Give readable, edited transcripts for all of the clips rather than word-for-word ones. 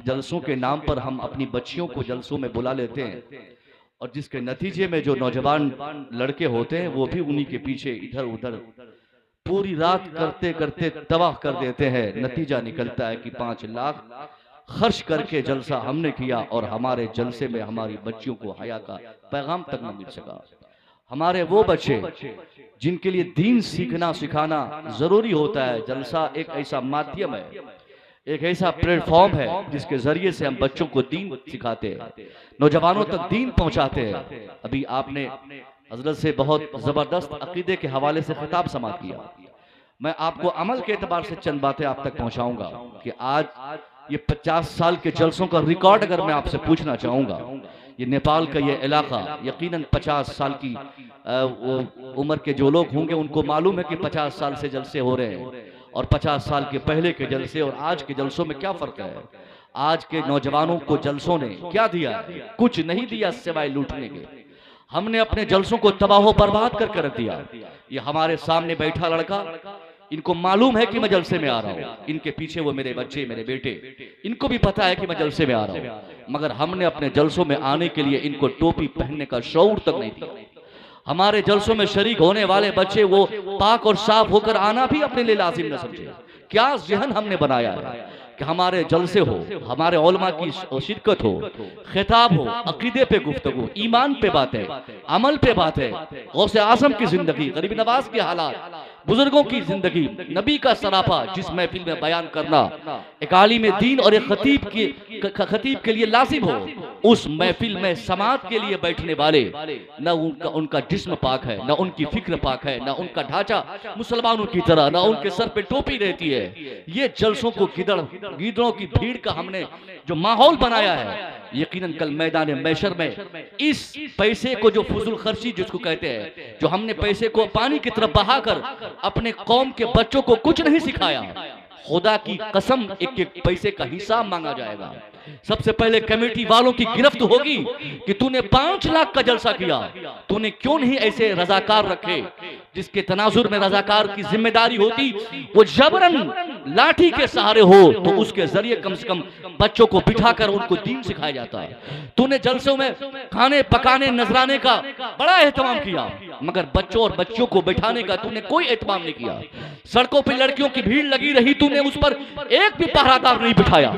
जलसों के नाम पर हम अपनी बच्चियों को जलसों में बुला लेते हैं और जिसके नतीजे में जो नौजवान लड़के होते हैं वो भी उन्हीं के पीछे इधर उधर पूरी रात करते करते तबाह कर देते हैं। नतीजा निकलता है कि 5 लाख खर्च करके जलसा हमने किया और हमारे जलसे में हमारी बच्चियों को हया का पैगाम तक न मिल सका। हमारे वो बच्चे जिनके लिए दीन सीखना सिखाना जरूरी होता है, जलसा एक ऐसा माध्यम है, एक ऐसा प्लेटफॉर्म है जिसके जरिए से हम बच्चों को दीन सिखाते हैं, नौजवानों तक दीन पहुंचाते हैं। अभी आपने हजरत से बहुत जबरदस्त अकीदे के हवाले से खिताब समाअत किया। मैं आपको अमल के एतबार से चंद बातें आप तक पहुंचाऊंगा कि आज ये 50 साल के जलसों का रिकॉर्ड अगर मैं आपसे पूछना चाहूंगा, ये नेपाल का ये इलाका यकीनन 50 साल की उम्र के जो लोग होंगे उनको मालूम है कि 50 साल से जलसे हो रहे हैं और 50 साल के पहले के जलसे और आज के जलसों में क्या फर्क है। आज के नौजवानों को जलसों ने क्या दिया? कुछ नहीं दिया सिवाय लूटने के। हमने अपने जलसों को तबाह बर्बाद करके रख दिया। ये हमारे सामने बैठा लड़का, इनको मालूम है कि मैं जलसे में आ रहा हूँ, इनके पीछे वो मेरे बच्चे मेरे बेटे, इनको भी पता है कि मैं जलसे में आ रहा हूँ, मगर हमने अपने जलसों में आने के लिए इनको टोपी पहनने का शऊर तक नहीं दिया। हमारे जलसों में शरीक होने वाले बच्चे वो पाक और साफ होकर आना भी अपने लिए लाजिम न समझे। क्या जहन हमने बनाया है कि हमारे जलसे हो, हमारे उलमा की शिरकत हो, खिताब हो, अकीदे पे गुफ्तगू, ईमान पे बात है, अमल पे बात है, गौसे आजम की जिंदगी, गरीब नवाज के हालात, बुजुर्गों की जिंदगी, नबी का सराफा जिस महफिल में बयान करना एक आलिम दीन और एक खतीब के लिए लाजिम हो, उस महफिल में समात के लिए बैठने वाले न उनका जिस्म पाक है, न उनकी फिक्र पाक है, न उनका ढांचा मुसलमानों की तरह, न उनके सर पे टोपी रहती है। ये जलसों को गीदड़ों की भीड़ का हमने जो माहौल बनाया है, यकीनन कल मैदान मैशर में इस पैसे को जो फुजुल खर्ची जिसको कहते हैं, जो हमने पैसे को पानी की तरफ बहाकर अपने कौम के बच्चों को कुछ नहीं सिखाया, खुदा की कसम एक एक पैसे का हिसाब मांगा जाएगा। सबसे पहले कमेटी वालों की गिरफ्त होगी कि तूने 5 लाख का जलसा किया, तूने क्यों नहीं ऐसे रजाकार रखे जिसके तनाजुर में रजाकार की जिम्मेदारी होती वो जबरन लाठी के सहारे हो तो उसके जरिए कम से कम बच्चों को बिठाकर उनको दीन सिखाया जाता है। तूने जलसों में खाने पकाने नजराने का बड़ा एहतमाम किया, मगर बच्चों और बच्चियों को बिठाने का तूने कोई एहतमाम नहीं किया। सड़कों पर लड़कियों की भीड़ लगी रही, तूने उस पर एक भी पहरादार नहीं बिठाया।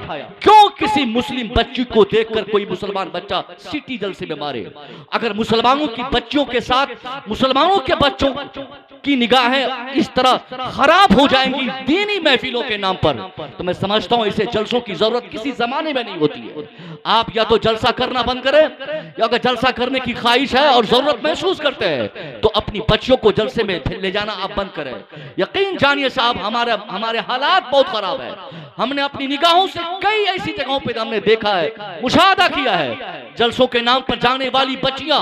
क्यों किसी मुस्लिम बच्ची को देखकर कोई मुसलमान बच्चा सिटी जलसे में मारे? अगर मुसलमानों की बच्चियों के साथ मुसलमानों के बच्चों की निगाहें इस तरह खराब हो जाएंगी दीनी महफिलों के नाम पर, तो मैं समझता हूं इसे जलसों की जरूरत किसी जमाने में नहीं होती है। आप या तो जलसा करना बंद करें, या अगर जलसा करने की ख्वाहिश है और जरूरत महसूस करते हैं तो अपनी बच्चियों को जलसे में ले जाना आप बंद करें। यकीन जानिए साहब, हमारे हालात बहुत खराब है। हमने अपनी निगाहों से कई ऐसी जगहों पे हमने देखा है, मुशाहदा किया है, जलसों के नाम पर जाने वाली बच्चियां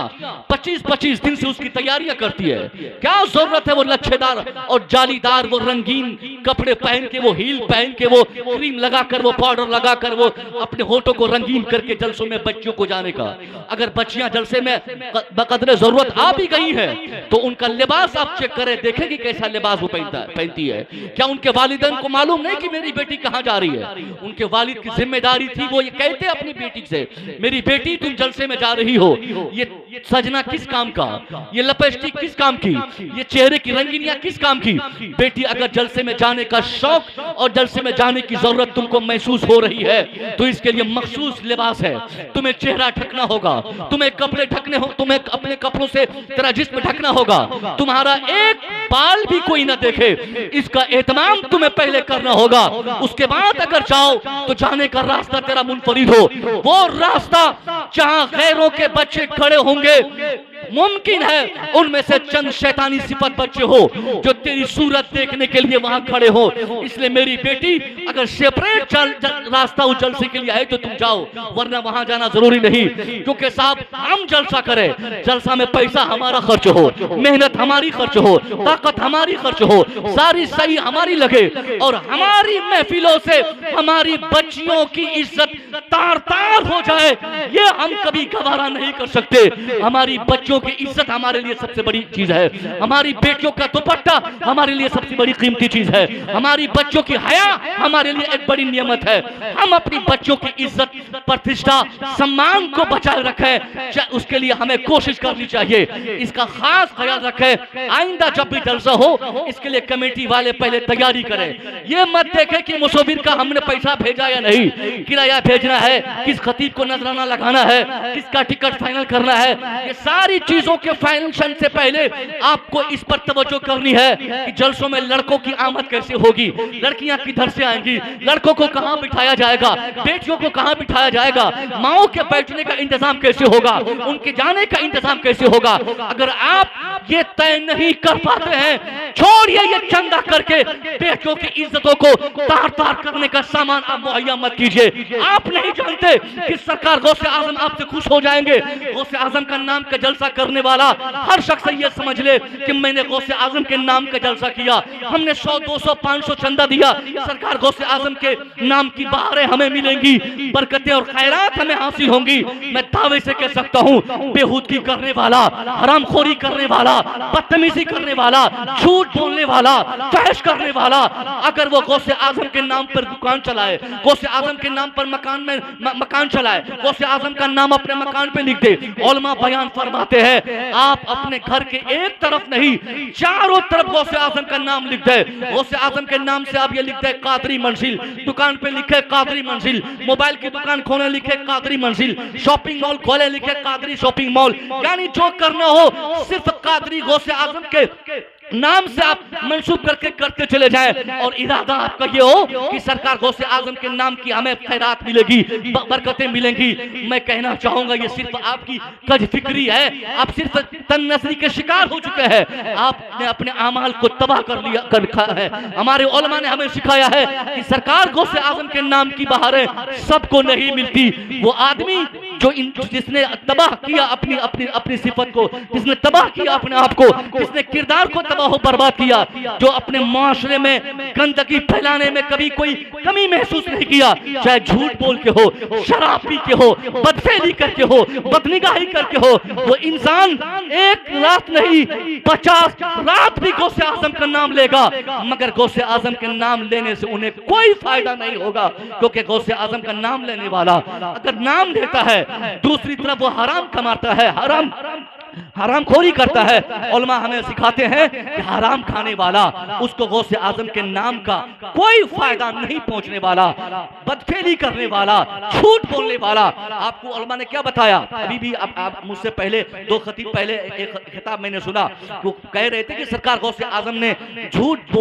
25-25 दिन से उसकी तैयारियां करती है। क्या जरूरत है वो लच्छेदार और जालीदार वो रंगीन कपड़े पहन के, वो हील पहन के, वो क्रीम लगाकर, वो पाउडर लगाकर, वो अपने होठों को रंगीन करके जलसों में बच्चियों को जाने का? अगर बच्चियां जलसे में बकदरे जरूरत आ भी गई है तो उनका लिबास आप चेक करें, देखेंगे कैसा लिबास वो पहनती है। क्या उनके वालिदैन को मालूम नहीं कि मेरी बेटी कहां जा रही है? उनके वालिद की जिम्मेदारी थी, वो ये कहते अपनी बेटी से, मेरी बेटी तुम जलसे में जा रही हो, ये सजना किस काम का, ये लिपस्टिक किस काम की, ये चेहरे की रंगीनियां किस काम की? बेटी अगर जलसे में जाने का शौक और जलसे में जाने की जरूरत तुमको महसूस हो रही है तो इसके लिए मखसूस लिबास है। तुम्हें चेहरा ढकना होगा, तुम्हें कपड़े ढकने हो, तुम्हें अपने कपड़ों से तेरा जिस्म ढकना होगा, तुम्हारा एक बाल भी कोई ना देखे, इसका एहतमाम तुम्हें पहले करना होगा। उसके बाद अगर जाओ तो जाने का रास्ता तेरा मुनफरिद हो, वो रास्ता जहां गैरों के बच्चे खड़े होंगे, मुमकिन है उनमें से चंद शैतानी सिफत बच्चे हो जो तेरी सूरत देखने के लिए वहां खड़े हो। इसलिए मेरी बेटी अगर सेपरेट रास्ता उस जलसे के लिए है तो तुम जाओ, वरना वहां जाना जरूरी नहीं। क्योंकि साहब हम जलसा करें, जलसा में पैसा हमारा खर्च हो, मेहनत हमारी खर्च हो, ताकत हमारी खर्च हो, सारी सही हमारी लगे और हमारी महफिलों से हमारी बच्चियों की इज्जत तार तार हो जाए, ये हम कभी गवारा नहीं कर सकते। हमारी बच्चियों बच्चों की इज्जत हमारे लिए सबसे बड़ी चीज है, हमारी बेटियों का दुपट्टा हमारे लिए सबसे बड़ी कीमती चीज है, हमारी बच्चों की हया हमारे लिए एक बड़ी नियमत है। हम अपनी बच्चों की इज्जत, प्रतिष्ठा, सम्मान को बचाए रखें, उसके लिए हमें कोशिश करनी चाहिए। इसका खास ख्याल रखें, आइंदा जब भी जलसा हो इसके लिए कमेटी वाले पहले तैयारी करें। ये मत देखें कि मुसव्विर का हमने पैसा भेजा या नहीं, किराया भेजना है, किस खतीब को नजराना लगाना है, किसका टिकट फाइनल करना है, ये सारी चीजों के फाइनेंशन से पहले आपको इस पर तवज्जो करनी है कि जलसों में लड़कों की आमद कैसे होगी, लड़कियां किधर से आएंगी, लड़कों को कहां बिठाया जाएगा, बेटियों को कहां बिठाया जाएगा, माओ के बैठने का इंतजाम कैसे होगा, उनके जाने का इंतजाम कैसे होगा। अगर आप ये तय नहीं कर पाते हैं, छोड़िए ये चंदा करके बेटियों की इज्जतों को तार तार करने का सामान आप मुहैया मत कीजिए। आप नहीं जानते कि सरकार गौसे आजम आपसे खुश हो जाएंगे। गौसे आजम का नाम का जलसा करने वाला हर शख्स ये समझ ले कि मैंने गौसे आजम के नाम का जलसा किया, हमने 100, 200, 500 चंदा दिया, सरकार गौसे आजम के नाम की बहारें हमें मिलेंगी, बरकतें और खैरात हमें हासिल होंगी। मैं दावे से कह सकता हूँ, बेहूदगी करने वाला, हरामखोरी करने वाला, बदतमीजी करने वाला, झूठ बोलने वाला, फहश करने वाला, अगर वो गौसे आजम के नाम पर दुकान चलाए, गौसे आजम के नाम पर मकान चलाए, गौसे आजम का नाम अपने मकान पे लिख दे, उलमा बयान फरमाते हैं आप अपने घर के एक तरफ नहीं, चारों तरफ गौसे आजम का नाम लिख दे। गौसे आजम के नाम से आप ये लिख दे कादरी मंजिल, दुकान पे लिखे कादरी मंजिल, मोबाइल की दुकान खोले लिखे कादरी मंजिल, शॉपिंग मॉल खोले लिखे कादरी शॉपिंग मॉल, यानी जो करना हो सिर्फ कादरी गौसे आजम के नाम से आप मंसूब करके करते चले जाएं और इरादा आपका ये हो कि सरकार गौसे आजम के नाम की हमें खैरात मिलेगी, बरकतें मिलेंगी। मैं कहना चाहूंगा ये सिर्फ आपकी कज फिक्री है, आप सिर्फ तन नजरी के शिकार हो चुके हैं, आपने अपने अमाल को तबाह कर रखा है। हमारे उलमा ने हमें सिखाया है कि सरकार गौसे आजम के नाम की बहारें सबको नहीं मिलती। वो आदमी जो जिसने तबाह किया अपनी अपनी अपनी सिफत को, जिसने तबाह किया अपने आप को, जिसने किरदार को तबाह बर्बाद किया, जो अपने माशरे में गंदगी फैलाने में कभी कोई कमी महसूस नहीं किया, चाहे झूठ बोल के हो, शराब पी के हो, बदफेली करके हो, बदनिगाही करके हो, वो इंसान एक रात नहीं 50 रात भी गौसे आजम का नाम लेगा, मगर गौसे आजम के नाम लेने से उन्हें कोई फायदा नहीं होगा, क्योंकि गौसे आजम का नाम लेने वाला अगर नाम लेता है दूसरी तरफ वो हराम कमाता है, हरामखोरी करता है। उलमा हमें सिखाते हैं कि हराम खाने वाला उसको गौसे आजम के नाम का कोई फायदा नहीं पहुंचने वाला, बदफेली करने वाला, झूठ बोलने वाला। आपको उलमा ने क्या बताया, अभी भी आप मुझसे पहले 2 खतीब पहले एक खिताब मैंने सुना, वो कह रहे थे कि सरकार गौसे आजम ने झूठ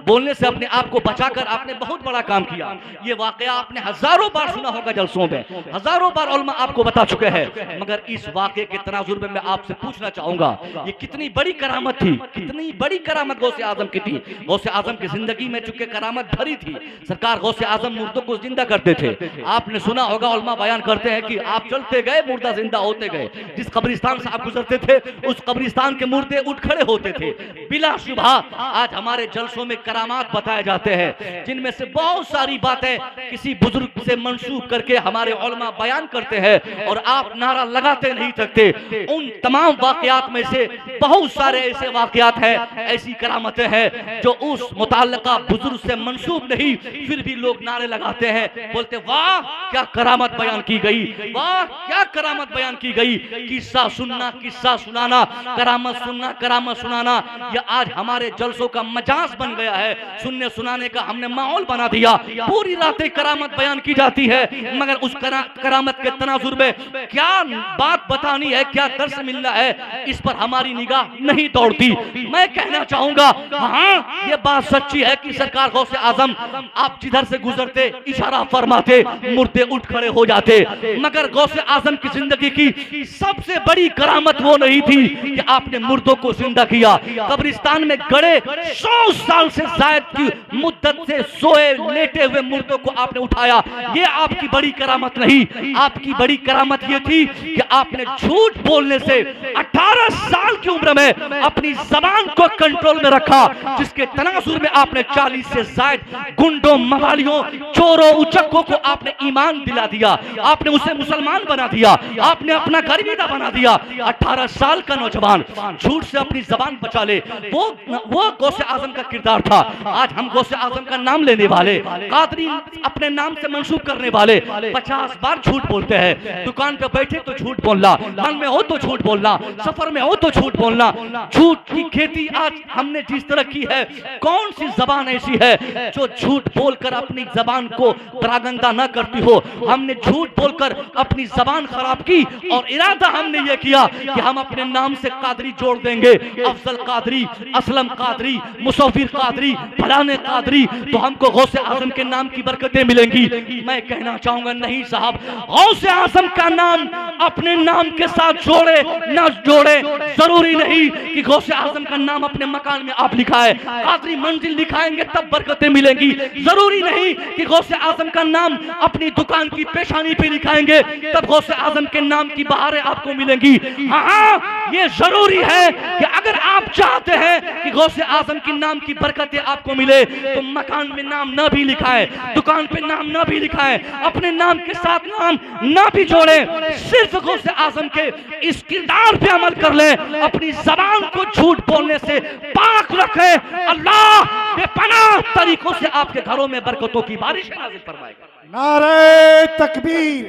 बोलने से अपने आप को बचाकर आपने बहुत बड़ा काम किया। ये वाकया आपने हजारों बार सुना होगा जलसों में, हजारों बार उलमा आपको बता चुके हैं, मगर इस वाकये के तनाजुर में मैं आपसे पूछना चाहूंगा ये कितनी बड़ी करामत थी, कितनी बड़ी करामत गौसे आजम की थी। गौसे आजम की जिंदगी में चूंकि करामत भरी थी, सरकार गौसे आजम मुर्दों को जिंदा करते थे। आपने सुना होगा उलमा बयान करते हैं कि आप चलते गए मुर्दा जिंदा होते गए, जिस कब्रिस्तान से आप गुजरते थे उस कब्रिस्तान के मुर्दे उठ खड़े होते थे। बिला शुबह आज हमारे जलसों में करामात बताए जाते हैं, जिनमें से बहुत सारी बातें किसी बुजुर्ग से मंसूब करके हमारे उलमा बयान करते हैं और आप नारा लगाते नहीं सकते। उन तमाम वाकयात में से बहुत सारे ऐसे वाकयात हैं, ऐसी करामतें हैं जो उस मुताल्लिका बुजुर्ग से मंसूब नहीं, फिर भी लोग नारे लगाते हैं, बोलते वाह क्या करामत बयान की गई, वाह क्या करामत बयान की गई। किस्सा सुनना, किस्सा सुनाना, करामत सुनना, करामत सुनाना, यह आज हमारे जलसों का मजाज बन गया है। सुनने सुनाने का हमने माहौल बना दिया, पूरी रातें करामत बयान की जाती है, मगर उस करामत के तनाजुर में क्या बात बतानी है, क्या दर्स मिलना है, इस पर हमारी निगाह नहीं दौड़ती। मैं कहना चाहूंगा हाँ ये बात सच्ची है कि सरकार गौसे आजम आप जिधर से गुजरते इशारा फरमाते मुर्दे उठ खड़े हो जाते, मगर गौसे आजम की जिंदगी की सबसे बड़ी करामत वो नहीं थी कि आपने मुर्दों को जिंदा किया, कब्रिस्तान में गड़े 100 साल से जायद की मुद्दत से सोए लेटे हुए मुर्दों को आपने उठाया। ये आपकी बड़ी करामत नहीं, आपकी बड़ी करामत ये थी कि आपने झूठ बोलने से 18 12 साल की उम्र में अपनी जबान को कंट्रोल में रखा, जिसके तनाजुर में आपने 40 से ज्यादा गुंडों, मवालियों, चोरों, उचक्कों को आपने ईमान दिला दिया, आपने उसे मुसलमान बना दिया, आपने अपना गर्मीदा बना दिया। 18 साल का नौजवान झूठ से अपनी जबान बचा ले, वो गौसे आजम का किरदार था। आज हम गौसे आजम का नाम लेने वाले, कादरी अपने नाम से मंसूब करने वाले 50 बार झूठ बोलते हैं। दुकान पे बैठे तो झूठ बोलना, मन में हो तो झूठ बोलना, सफर में हो तो झूठ बोलना। झूठ की खेती आज हमने जिस तरह की है, कौन सी जबान ऐसी है जो झूठ बोलकर अपनी जबान को त्रागंदा न करती हो। हमने झूठ बोलकर अपनी जबान खराब की और इरादा हमने ये किया कि हम अपने नाम से कादरी जोड़ देंगे, अफजल कादरी, असलम कादरी, मुसव्विर कादरी, फलाने कादरी, तो हमको गौसे आजम के नाम की बरकतें मिलेंगी। मैं कहना चाहूंगा नहीं साहब, गौसे आजम का नाम अपने नाम के साथ जोड़े ना जोड़े, जरूरी नहीं कि गौसे आजम का नाम अपने मकान में आप लिखाए, कादरी मंजिल लिखाएंगे तब बरकतें मिलेंगी। जरूरी नहीं कि गौसे आजम का नाम अपनी दुकान की पेशानी पे लिखाएंगे तब गौसे आजम के नाम की बहारें आपको मिलेंगी। हाँ, ये जरूरी है कि अगर आप चाहते हैं कि गौसे आजम के नाम की बरकतें आपको मिले तो मकान में नाम ना भी लिखाएं, दुकान पे नाम ना भी लिखाएं, अपने नाम के साथ नाम ना भी जोड़ें, सिर्फ गौसे आजम के इस किरदार पे अमल कर लें, अपनी जबान को झूठ बोलने से पाक रखें। अल्लाह बेपनाह तरीकों से आपके घरों में बरकतों की बारिश नाज़िल फरमाएगा। नारे तकबीर,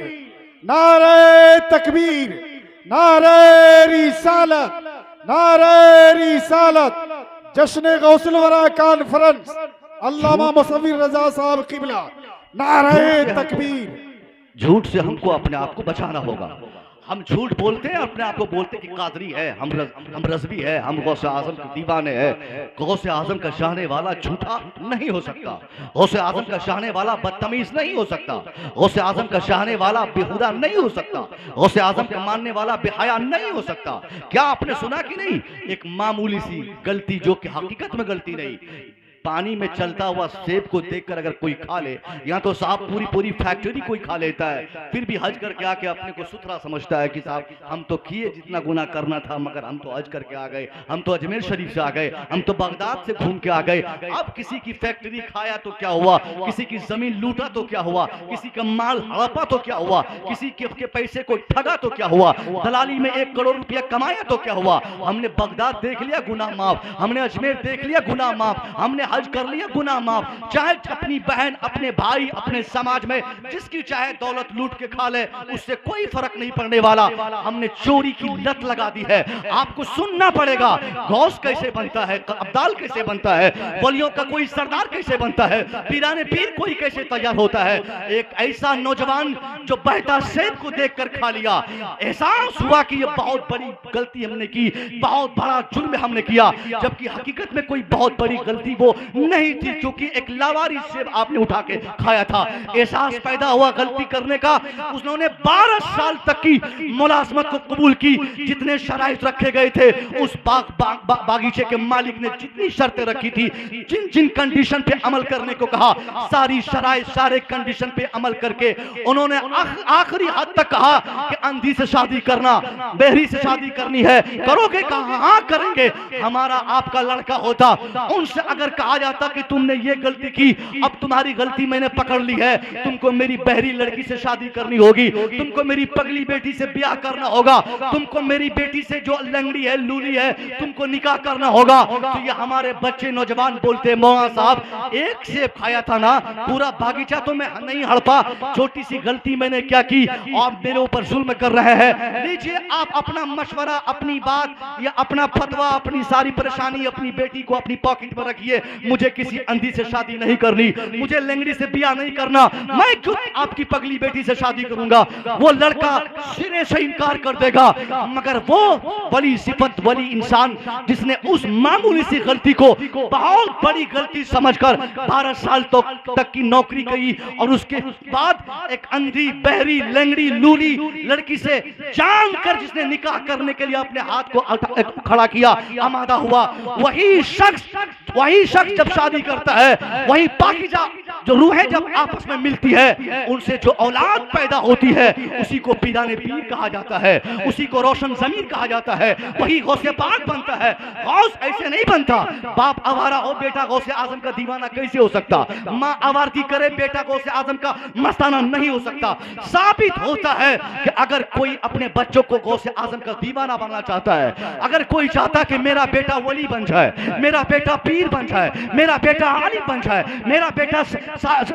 नारे तकबीर, नारे रिसालत, नारे रिसालत। जश्न गौसुल वरा कॉन्फ्रेंस, अल्लामा मुसव्विर रजा साहब किबला, नारे तकबीर। झूठ से हमको अपने आप को बचाना होगा। हम झूठ बोलते हैं, अपने आप को बोलते कि कादरी है, हम रज़वी है, हम गौसे आजम के दीवाने हैं। गौसे आजम का चाहने वाला झूठा नहीं हो सकता, गौसे आजम का चाहने वाला बदतमीज नहीं हो सकता, गौसे आजम का चाहने वाला बेहुदा नहीं हो सकता, गौसे आजम का मानने वाला बेहया नहीं हो सकता। क्या आपने सुना कि नहीं, एक मामूली सी गलती जो कि हकीकत में गलती नहीं, पानी में चलता हुआ सेब को देखकर अगर कोई खा ले, या तो साहब पूरी पूरी फैक्ट्री कोई खा लेता है, फिर भी हज करके आके अपने को सुथरा समझता है कि साहब हम तो किए जितना गुनाह करना था, मगर हम तो हज करके आ गए, हम तो अजमेर शरीफ से आ गए, हम तो बगदाद से घूम के आ गए। अब किसी की फैक्ट्री खाया तो क्या हुआ, किसी की जमीन लूटा तो क्या हुआ, किसी का माल हड़पा तो क्या हुआ, किसी के पैसे को ठगा तो क्या हुआ, दलाली में 1 करोड़ रुपया कमाया तो क्या हुआ। हमने बगदाद देख लिया, गुनाह माफ, हमने अजमेर देख लिया, गुनाह माफ, हमने हज कर लिया, गुनाह माफ। चाहे अपनी बहन, अपने भाई, अपने समाज में जिसकी चाहे दौलत लूट के खा ले, उससे कोई फर्क नहीं पड़ने वाला। हमने चोरी की लत लगा दी है। आपको सुनना पड़ेगा गौस कैसे बनता है, अब्दाल कैसे बनता है, वलियों का कोई सरदार कैसे बनता है, पीराने पीर कोई कैसे तैयार होता है। एक ऐसा नौजवान जो बहता सेब को देखकर खा लिया, एहसास हुआ कि ये बहुत बड़ी गलती हमने की, बहुत बड़ा जुर्म हमने किया, जबकि हकीकत में कोई बहुत बड़ी गलती वो नहीं थी, क्योंकि एक लावारिस सेब आपने उठा के खाया था। एहसास पैदा हुआ गलती करने का, उसने 12 साल तक की मुलाजमत को कबूल की। जितने शराइत रखे गए थे, उस बागीचे के मालिक ने जितनी शर्तें रखी थी, जिन जिन कंडीशन पे अमल करने को कहा, सारी शराइत, सारे कंडीशन पे अमल करके उन्होंने आखिरी हद तक कहा कि अंधी से शादी करना, बहरी से शादी करनी है, करोगे? कहा हाँ करेंगे। हमारा आपका लड़का होता, उनसे अगर कहा जाता कि तुमने ये गलती की, अब तुम्हारी गलती मैंने पकड़ ली है, तुमको मेरी बहरी लड़की से शादी करनी होगी, तुमको मेरी पगली बेटी से ब्याह करना होगा, तुमको मेरी बेटी से जो लंगड़ी है, लूली है, तुमको निकाह करना होगा। तो ये हमारे बच्चे नौजवान बोलते, मौलाना साहब एक सेब खाया था ना, पूरा बागीचा तो मैं नहीं हड़पा, छोटी सी गलती मैंने क्या की और मेरे ऊपर जुल्म कर रहे हैं। लीजिए आप अपना मशवरा, अपनी बात या अपना फतवा, अपनी सारी परेशानी अपनी बेटी को अपनी पॉकेट में रखिए। मुझे किसी अंधी से शादी नहीं करनी, मुझे लंगड़ी से ब्याह नहीं करना, मैं क्यों आपकी पगली बेटी से शादी करूंगा। वो लड़का सिरे से इनकार कर देगा, मगर वो बड़ी सिफत वाली इंसान जिसने उस मामूली सी गलती को बहुत बड़ी गलती समझकर 12 साल तक की नौकरी की और उसके बाद एक अंधी, बहरी, लंगड़ी, लूली लड़की से जानकर जिसने निकाह करने के लिए अपने हाथ को खड़ा किया, आमादा हुआ, वही शख्स जब शादी करता है, वही पाकीज़ा जो रूहें जब आपस में मिलती है उनसे जो औलाद पैदा होती है उसी को पीराने पीर कहा जाता है, उसी को रोशन ज़मीर कहा जाता है, वही गौसे पाक बनता है। गौस ऐसे नहीं बनता। बाप आवारा हो, बेटा गौसे आजम का दीवाना कैसे हो सकता? माँ आवारगी करे, बेटा गौसे आजम का मस्ताना नहीं हो सकता। साबित होता है कि अगर कोई अपने बच्चों को गौसे आजम का दीवाना बनना चाहता है, अगर कोई चाहता कि मेरा बेटा वली बन जाए, मेरा बेटा पीर बन जाए, मेरा बेटा आलिम बन जाए, मेरा बेटा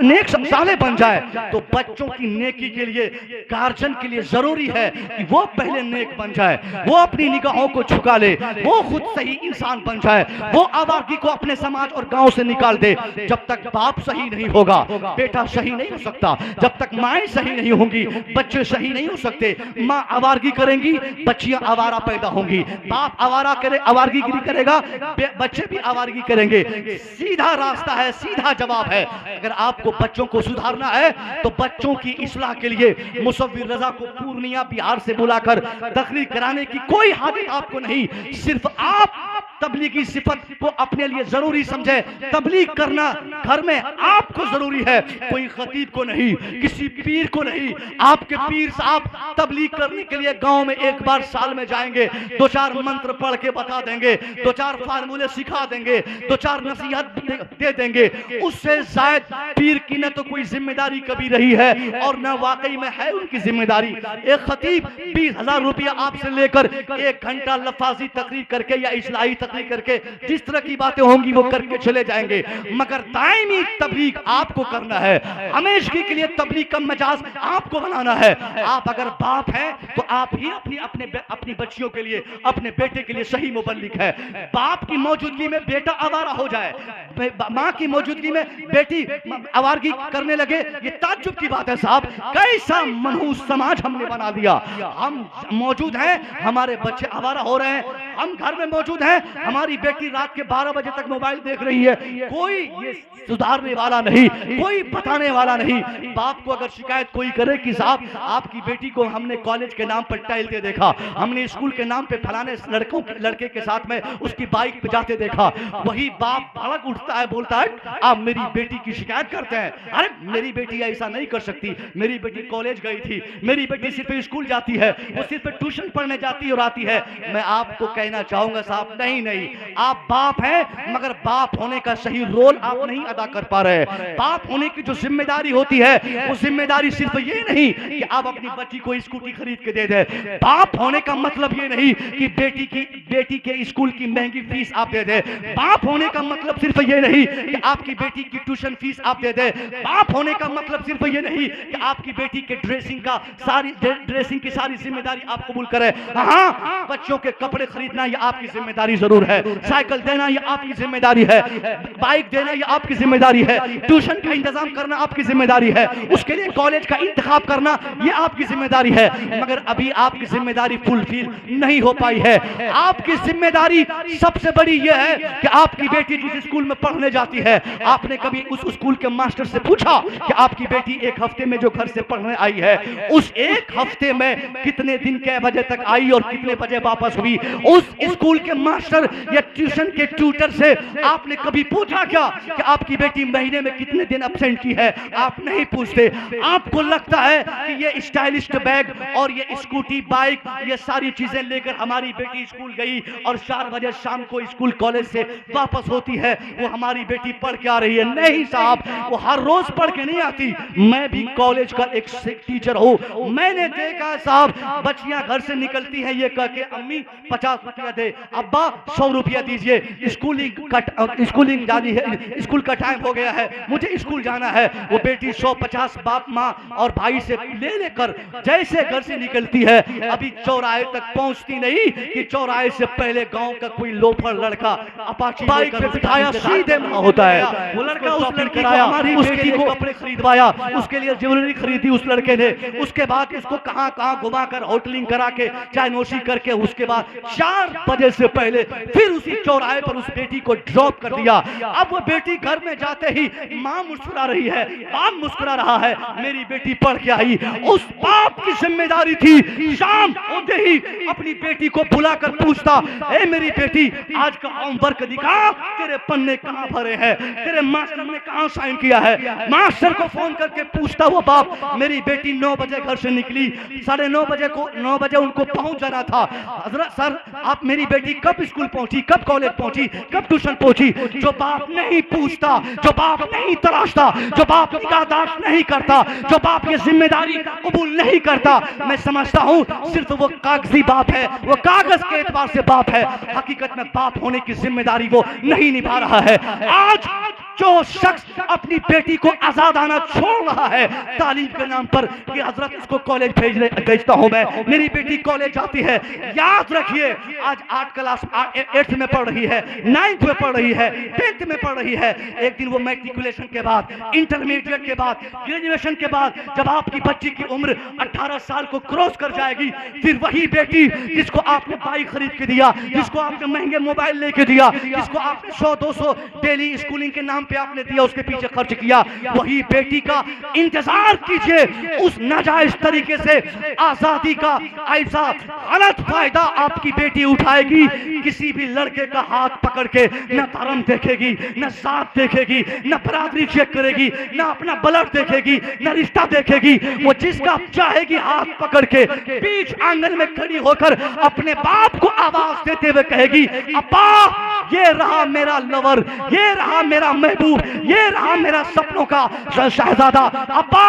नेक साले बन जाए, तो बच्चों की नेकी के लिए, गार्जियन के लिए जरूरी है कि वो पहले नेक बन जाए, वो अपनी निगाहों को झुका ले, वो खुद सही इंसान बन जाए, वो आवारगी को अपने समाज और गांव से निकाल दे। जब तक बाप सही नहीं होगा बेटा सही नहीं हो सकता, जब तक माएँ सही नहीं होंगी बच्चे सही नहीं हो सकते। माँ आवारगी करेंगी, बच्चियां आवारा पैदा होंगी। बाप आवारा करे, आवारगी करेगा, बच्चे भी आवारगी करेंगे। सीधा रास्ता है, सीधा जवाब है। अगर आपको बच्चों को सुधारना है तो बच्चों की इस्लाह के लिए मुसव्विर रजा को पूर्णिया बिहार से बुलाकर तकरीर कराने की कोई हाजत आपको नहीं। सिर्फ आप तबलीगी सिफत को अपने लिए जरूरी समझे। तबलीग करना घर में आपको जरूरी है, कोई खतीब को नहीं, किसी पीर को नहीं। आपके पीर साहब तबलीग करने के लिए गांव में एक बार साल में जाएंगे, 2-4 मंत्र पढ़ के बता देंगे, 2-4 फार्मूले सिखा देंगे, 2-4 नसीहत दे देंगे। उससे शायद पीर की न तो कोई जिम्मेदारी कभी रही है और न वाकई में है उनकी जिम्मेदारी। एक खतीब 20,000 रुपया आपसे लेकर 1 घंटा लफाजी तकरीर करके या इस्लाही तकरीर करके जिस तरह की बातें होंगी वो करके चले जाएंगे, मगर दायमी तबलीग आपको करना है। हमेशा के लिए तबलीग का मजाज आपको बनाना है। आप अगर बाप हैं तो आप ही अपनी बच्चियों के लिए, अपने बेटे के लिए सही मुबल्लिग है। बाप की मौजूदगी में बेटा आवारा हो जाए, माँ की मौजूदगी में बेटी आवारगी करने लगे, ये ताज्जुब की बात है साहब। कैसा मनहूस समाज हमने बना दिया। हम मौजूद हैं, हमारे बच्चे आवारा हो रहे हैं। हम घर में मौजूद हैं, हमारी बेटी रात के 12 बजे तक मोबाइल देख रही है। कोई ये सुधारने वाला नहीं, कोई बताने वाला नहीं। बाप को अगर शिकायत कोई करे कि साहब आपकी बेटी को हमने कॉलेज के नाम पर टहलते देखा, हमने स्कूल के नाम पे फलाने लड़के के साथ में उसकी बाइक पे जाते देखा, वही बाप भड़क उठता है, बोलता है आप मेरी बेटी की शिकायत करते हैं। अरे मेरी बेटी ऐसा नहीं कर सकती, मेरी बेटी कॉलेज गई थी, मेरी बेटी सिर्फ स्कूल जाती है, वो सिर्फ ट्यूशन पढ़ने जाती और आती है। मैं आपको कहना चाहूंगा साहब, नहीं, आप बाप हैं मगर बाप होने का सही रोल आप नहीं अदा कर पा रहे। बाप होने की जो जिम्मेदारी होती है वो जिम्मेदारी सिर्फ ये नहीं कि आप अपनी बच्ची को स्कूटी खरीद के दे दे। बाप होने का मतलब ये नहीं कि बेटी के स्कूल की महंगी फीस आप दे दे। बाप होने का मतलब सिर्फ ये नहीं कि आपकी बेटी की ट्यूशन फीस आप दे दे। बाप होने का मतलब सिर्फ ये नहीं कि आपकी बेटी के ड्रेसिंग की सारी जिम्मेदारी आप कबूल करें। हाँ, बच्चों के कपड़े खरीदना ये आपकी जिम्मेदारी जरूर है, साइकिल देना ये आपकी जिम्मेदारी है, बाइक देना ये आपकी जिम्मेदारी है, ट्यूशन का इंतजाम करना आपकी जिम्मेदारी है, उसके लिए कॉलेज का इंतखाब करना ये आपकी जिम्मेदारी है। मगर अभी आपकी जिम्मेदारी फुलफिल नहीं हो पाई है। आपकी जिम्मेदारी सबसे बड़ी ये है कि आपकी बेटी जिस स्कूल में पढ़ने जाती है, आपने कभी उस स्कूल के मास्टर से पूछा कि आपकी बेटी एक हफ्ते में जो घर से पढ़ने आई है, उस एक हफ्ते में कितने दिन के बजे तक आई और कितने बजे वापस हुई? उस स्कूल के मास्टर या ट्यूशन के ट्यूटर से आपने कभी पूछा क्या कि आपकी बेटी महीने में कितने दिन एब्सेंट की है? आप नहीं पूछते। आपको लगता है कि ये स्टाइलिश बैग और ये स्कूटी, बाइक, ये सारी चीजें लेकर हमारी बेटी स्कूल गई और 4 बजे शाम को स्कूल कॉलेज से वापस होती है, वो हमारी बेटी पढ़ के आ रही है। नहीं साहब, वो हर रोज पढ़ के नहीं आती। मैं भी कॉलेज का एक टीचर हूँ, मैंने देखा साहब, बच्चियां घर से निकलती हैं ये कह के अम्मी 50 रुपया दे, अब्बा 100 रुपया दीजिए, स्कूलिंग जानी है, स्कूल का टाइम हो गया है, मुझे स्कूल जाना है। वो बेटी 150 बाप माँ और भाई से ले लेकर जैसे घर से निकलती है, अभी चौराहे तक पहुंचती नहीं कि चौराहे से पहले गांव का कोई लोफर लड़का अपाची बाइक पे बिठाया सीधे वहां होता है। वो लड़का उस लड़की को, हमारी बेटी को कपड़े खरीदवाया, उसके लिए ज्वेलरी खरीदी उस लड़के ने, उसके बाद इसको कहां घुमा कर होटलिंग करा के चाय नोशी करके उसके बाद 4 बजे से पहले फिर उसी चौराहे पर उस बेटी को ड्रॉप कर दिया। अब वो बेटी घर में जाते ही माँ मुस्कुरा रही है, बाप मुस्कुरा रहा है, मेरी बेटी पढ़ के आई। उस बाप की जिम्मेदारी थी शाम होते ही अपनी बेटी को बुलाकर पूछता, ए मेरी बेटी आज का होमवर्क दिखा, तेरे पन्ने कहाँ भरे हैं, तेरे मास्टर ने कहाँ साइन किया है। मास्टर को फोन करके पूछता वो बाप, मेरी बेटी 9 बजे घर से निकली, 9:30 बजे उनको पहुंच जाना था। हजरत सर आप मेरी बेटी कब स्कूल पहुंची, कब कॉलेज पहुंची, कब ट्यूशन पहुंची। जो बाप नहीं पूछता, जो बाप नहीं तलाशता, जो बाप निगाहदाश्त नहीं करता, जो बाप ये जिम्मेदारी कबूल नहीं करता, मैं समझता हूँ सिर्फ वो कागजी बाप है, वो कागज के एतबार से बाप है, हकीकत में बाप होने की जिम्मेदारी वो नहीं निभा रहा है। आज जो शख्स अपनी बेटी को आजादाना छोड़ रहा है तालीम के नाम पर कि हजरत इसको कॉलेज भेजता हूं मैं, मेरी बेटी कॉलेज जाती है, याद रखिए आज 8 क्लास 8th में पढ़ रही है, 9th में पढ़ रही है, 10th में पढ़ रही है। एक दिन वो मैट्रिकुलेशन के बाद, इंटरमीडिएट के बाद, ग्रेजुएशन के बाद जब आपकी बच्ची की उम्र 18 साल को क्रॉस कर जाएगी, फिर वही बेटी जिसको आपने बाइक खरीद के दिया, जिसको आपने महंगे मोबाइल लेके दिया, जिसको आपने 100-200 डेली स्कूलिंग के नाम पे आपने दिया, उसके पीछे खर्च किया, वही बेटी का इंतजार कीजिए उस नाजायज तरीके से आजादी का ऐसा गलत फायदा आपकी बेटी उठाएगी। किसी भी लड़के का हाथ पकड़ के न धर्म देखेगी, न जात देखेगी, न बरादरी चेक करेगी, न अपना ब्लड देखेगी, न रिश्ता देखेगी। वो जिसका चाहेगी हाथ पकड़ के बीच आंगन में खड़ी होकर अपने बाप को आवाज देते हुए कहेगी, अब्बा ये रहा मेरा लवर, ये रहा मेरा महबूब, ये रहा मेरा सपनों का शहजादा। अब्बा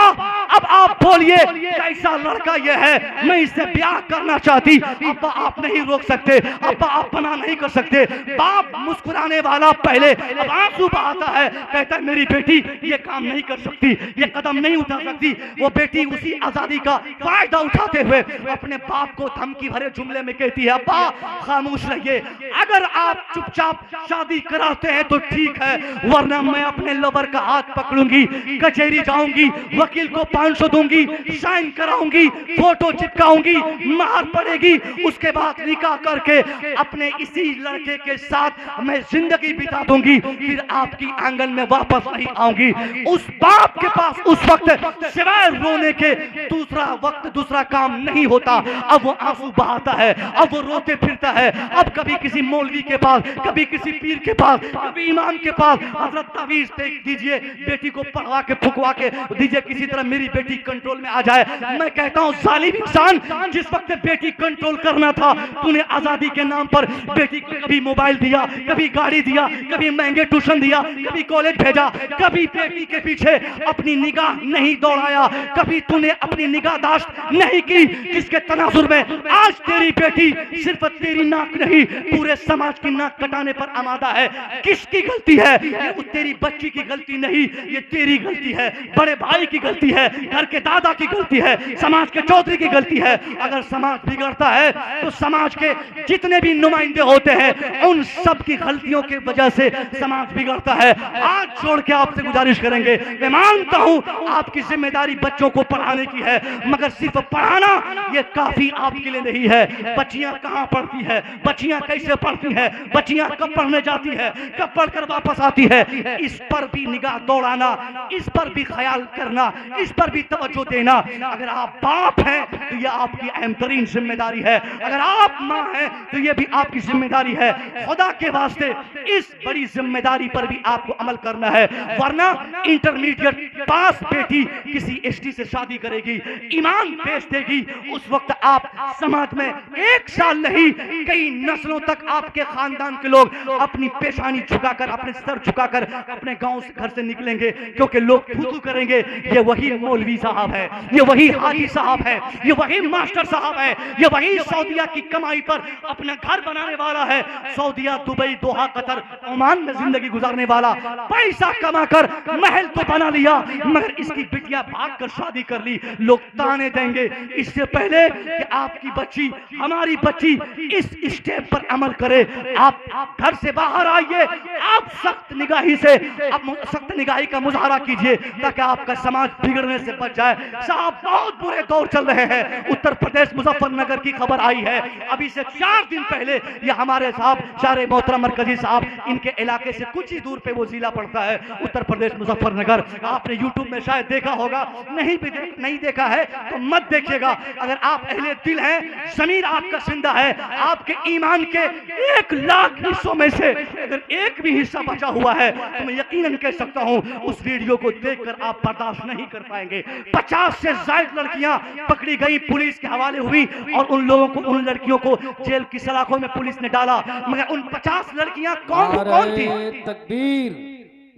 अब आप बोलिए कैसा लड़का ये है, मैं इससे ब्याह करना चाहती। अब्बा आप नहीं रोक सकते, अब्बा आप मना नहीं कर सकते। बाप मुस्कुराने वाला पहले अब आंसू बहाता है, कहता है मेरी बेटी ये काम नहीं कर सकती, ये कदम नहीं उठा सकती। वो बेटी उसी आजादी का फायदा उठाते हुए अपने बाप को धमकी भरे जुमले में कहती है, अब्बा खामोश रहिए, अगर आप चुपचाप शादी कराते हैं तो ठीक है, वरना मैं अपने लवर का हाथ पकड़ूंगी, कचहरी जाऊंगी, वकील को 500 दूंगी, साइन कराऊंगी, फोटो चिपकाऊंगी, मार पड़ेगी, उसके बाद निकाह करके अपने इसी लड़के के साथ मैं जिंदगी बिता दूंगी, फिर आपकी आंगन में वापस नहीं आऊंगी। उस बाप के पास उस वक्त सिवाय रोने के दूसरा काम नहीं होता। अब वो आंसू बहाता है, अब वो रोते फिरता है, अब कभी किसी मौलवी के पास, कभी किसी पीर के पास, कभी इमाम के पास, हजरत तावीज दे दीजिए, बेटी को पढ़वा के फुकवा के दीजिए, किसी तरह मेरी बेटी कंट्रोल में आ जाए। मैं कहता हूं जालिम इंसान, जिस वक्त बेटी कंट्रोल करना था तूने आजादी के नाम पर बेटी को कभी मोबाइल दिया, कभी गाड़ी दिया, कभी महंगे ट्यूशन दिया, कभी कॉलेज भेजा, कभी बेटी के पीछे अपनी निगाह नहीं दौड़ाया, कभी तूने अपनी निगाहदाश्त नहीं की, जिसके तनाजुर में आज तेरी बेटी सिर्फ तेरी नाक नहीं पूरे समाज की नाक कटाने पर आमादा है। किसकी गलती है? ये तेरी बच्ची की गलती नहीं, ये तेरी गलती है, बड़े भाई की गलती है, घर के दादा की गलती है, समाज के चौधरी की गलती है। अगर समाज बिगड़ता है तो समाज के जितने भी नुमाइंदे होते हैं उन सब की गलतियों की वजह से समाज बिगड़ता है। आज छोड़ के आपसे गुजारिश करेंगे, मैं मानता हूं आपकी जिम्मेदारी बच्चों को पढ़ाने की है, मगर सिर्फ पढ़ाना ये काफी आपके लिए नहीं है। बच्चियां कहां पढ़ती है, बच्चियां कैसे पढ़ती है, बच्चियां कब पढ़ने जाती है, कब पढ़कर वापस आती है, इस पर भी निगाह दौड़ाना, इस पर भी ख्याल करना, इस पर भी तवज्जो देना। अगर आप बाप हैं तो यह आपकी अहम तरीन जिम्मेदारी है, अगर आप माँ हैं तो यह भी आपकी जिम्मेदारी है। खुदा के वास्ते इस बड़ी जिम्मेदारी पर भी आपको अमल करना है, वरना इंटरमीडिएट पास बेटी किसी एसटी से शादी करेगी, ईमान बेच देगी, उस वक्त आप समाज में 1 साल नहीं कई नस्लों तक आपके खानदान के लोग अपनी पेशानी झुकाकर, अपने सर झुकाकर अपने गांव से घर से निकलेंगे, क्योंकि लोग थू करेंगे ये वही मौलवी साहब है, ये वही हाजी साहब है, ये वही मास्टर साहब है, ये वही सऊदिया की कमाई पर अपना घर बनाने वाला है, सऊदिया, दुबई, दोहा, कतर, ओमान में जिंदगी गुजारने वाला, पैसा कमाकर महल तो बना लिया मगर इसकी बिटिया भागकर शादी कर ली। लोग ताने देंगे। इससे पहले कि आपकी बच्ची, हमारी बच्ची इस स्टेप पर अमल करे, आप घर से बाहर आइए, आप सख्त निगाही से, आप सख्त निगाही का मुजाहरा कीजिए ताकि आपका समाज बिगड़ने से बच जाए। साहब बहुत बुरे दौर चल रहे हैं। उत्तर प्रदेश मुजफ्फरनगर की खबर आई है अभी से 4 दिन पहले। ये हमारे साहब शारे मोहतरम मरकजी साहब, इनके इलाके से कुछ ही दूर पे वो जिला पड़ता है उत्तर प्रदेश मुजफ्फरनगर। आपने यूट्यूब में शायद देखा होगा, नहीं देखा है तो मत देखिएगा। अगर आप अहले दिल हैं, ज़मीर आपका जिंदा है, आपके ईमान के 1 लाख हिस्सों में से अगर एक भी हिस्सा बचा हुआ है तो मैं यकीनन कह सकता हूं उस वीडियो को देखकर आप बर्दाश्त नहीं कर पाएंगे। 50 से ज्यादा लड़कियां पकड़ी गई, पुलिस के हवाले हुई और उन लोगों को, उन लड़कियों को जेल की सलाखों में पुलिस ने डाला। मगर उन 50 लड़कियां कौन थी? तकबीर,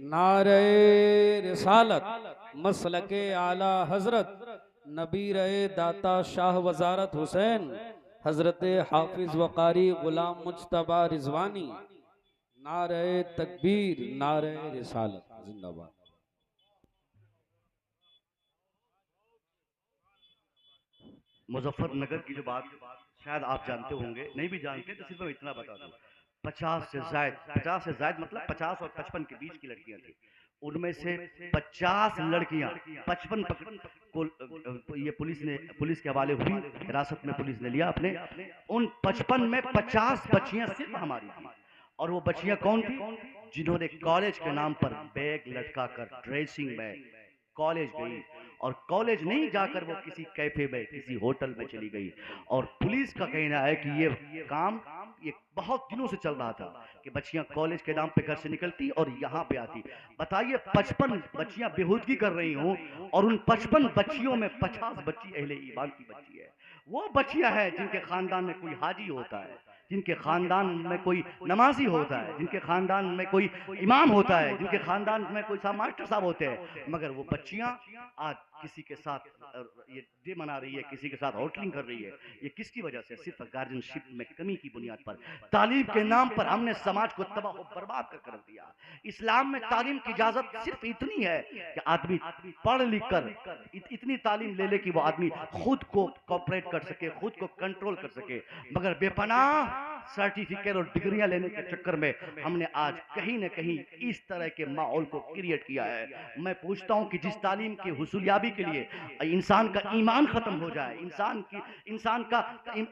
नारे रिसालत, मसलके आला हजरत, नबी रहे दाता शाह वजारत हुसैन, हजरत हाफिज वकारी गुलाम मुज्तबा रिजवानी। नारे तकबीर, नारे रिसालत, जिंदाबाद। मुजफ्फरनगर की जो बात शायद आप जानते होंगे, नहीं भी जानते तो सिर्फ मैं इतना बता दूं, 50 से ज्यादा मतलब 50 और 55 के बीच की लड़कियां थी। उनमें से 50 लड़कियां, 55 को ये पुलिस के हवाले हुई, हिरासत में पुलिस ने लिया अपने। उन 55 में 50 बच्चियां सिर्फ हमारी थी। और वो बच्चियां कौन थी? जिन्होंने कॉलेज के नाम पर बैग लटकाकर ड्रेसिंग में कॉलेज गई, और कॉलेज नहीं जाकर वो किसी कैफे में, किसी होटल में चली गई। और पुलिस का कहना है कि ये काम ये बहुत दिनों से चल रहा था कि बच्चियां कॉलेज के नाम पे घर से निकलती और यहाँ पे आती। बताइए 55 बच्चियां बेहूदगी कर रही हूँ और उन 55 बच्चियों में 50 बच्ची अहले ईमान की बच्ची है। वो बच्चियां हैं जिनके खानदान में कोई हाजी होता है, जिनके खानदान में कोई नमाजी होता है, जिनके खानदान में कोई इमाम होता है, जिनके खानदान में कोई साहब मास्टर साहब होते हैं। मगर वो बच्चियां आज किसी के साथ ये डे मना रही है, किसी के साथ होटलिंग कर रही है। ये किसकी वजह से? सिर्फ गार्जियनशिप में कमी की बुनियाद पर, तालीम के नाम पर हमने समाज को तबाह और बर्बाद कर रख दिया। इस्लाम में तालीम की इजाजत सिर्फ इतनी है कि आदमी पढ़ लिख कर इतनी तालीम ले ले कि वो आदमी खुद को कॉपरेट कर सके, खुद को कंट्रोल कर सके। मगर बेपनाह सर्टिफिकेट और डिग्रियां लेने के चक्कर में हमने आज कहीं न कहीं इस तरह के माहौल को क्रिएट किया है। मैं पूछता हूं कि जिस तालीम की हुसूलियाबी के लिए इंसान का ईमान खत्म हो जाए, इंसान का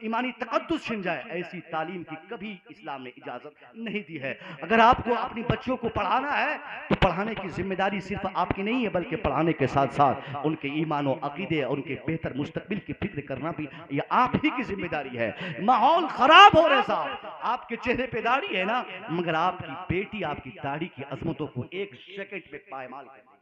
ईमानी तकद्दुस छिन जाए, ऐसी तालीम की कभी इस्लाम ने इजाजत नहीं दी है। अगर आपको अपनी बच्चियों को पढ़ाना है तो पढ़ाने की जिम्मेदारी सिर्फ आपकी नहीं है, बल्कि पढ़ाने के साथ साथ उनके ईमान और अकीदे और उनके बेहतर मुस्तकबिल की फिक्र करना भी ये आप ही की जिम्मेदारी है। माहौल खराब हो रहे साहब, आपके चेहरे पे दाढ़ी है ना, मगर आपकी बेटी आपकी दाढ़ी की अजमतों को एक सेकंड में पायमाल कर देगी।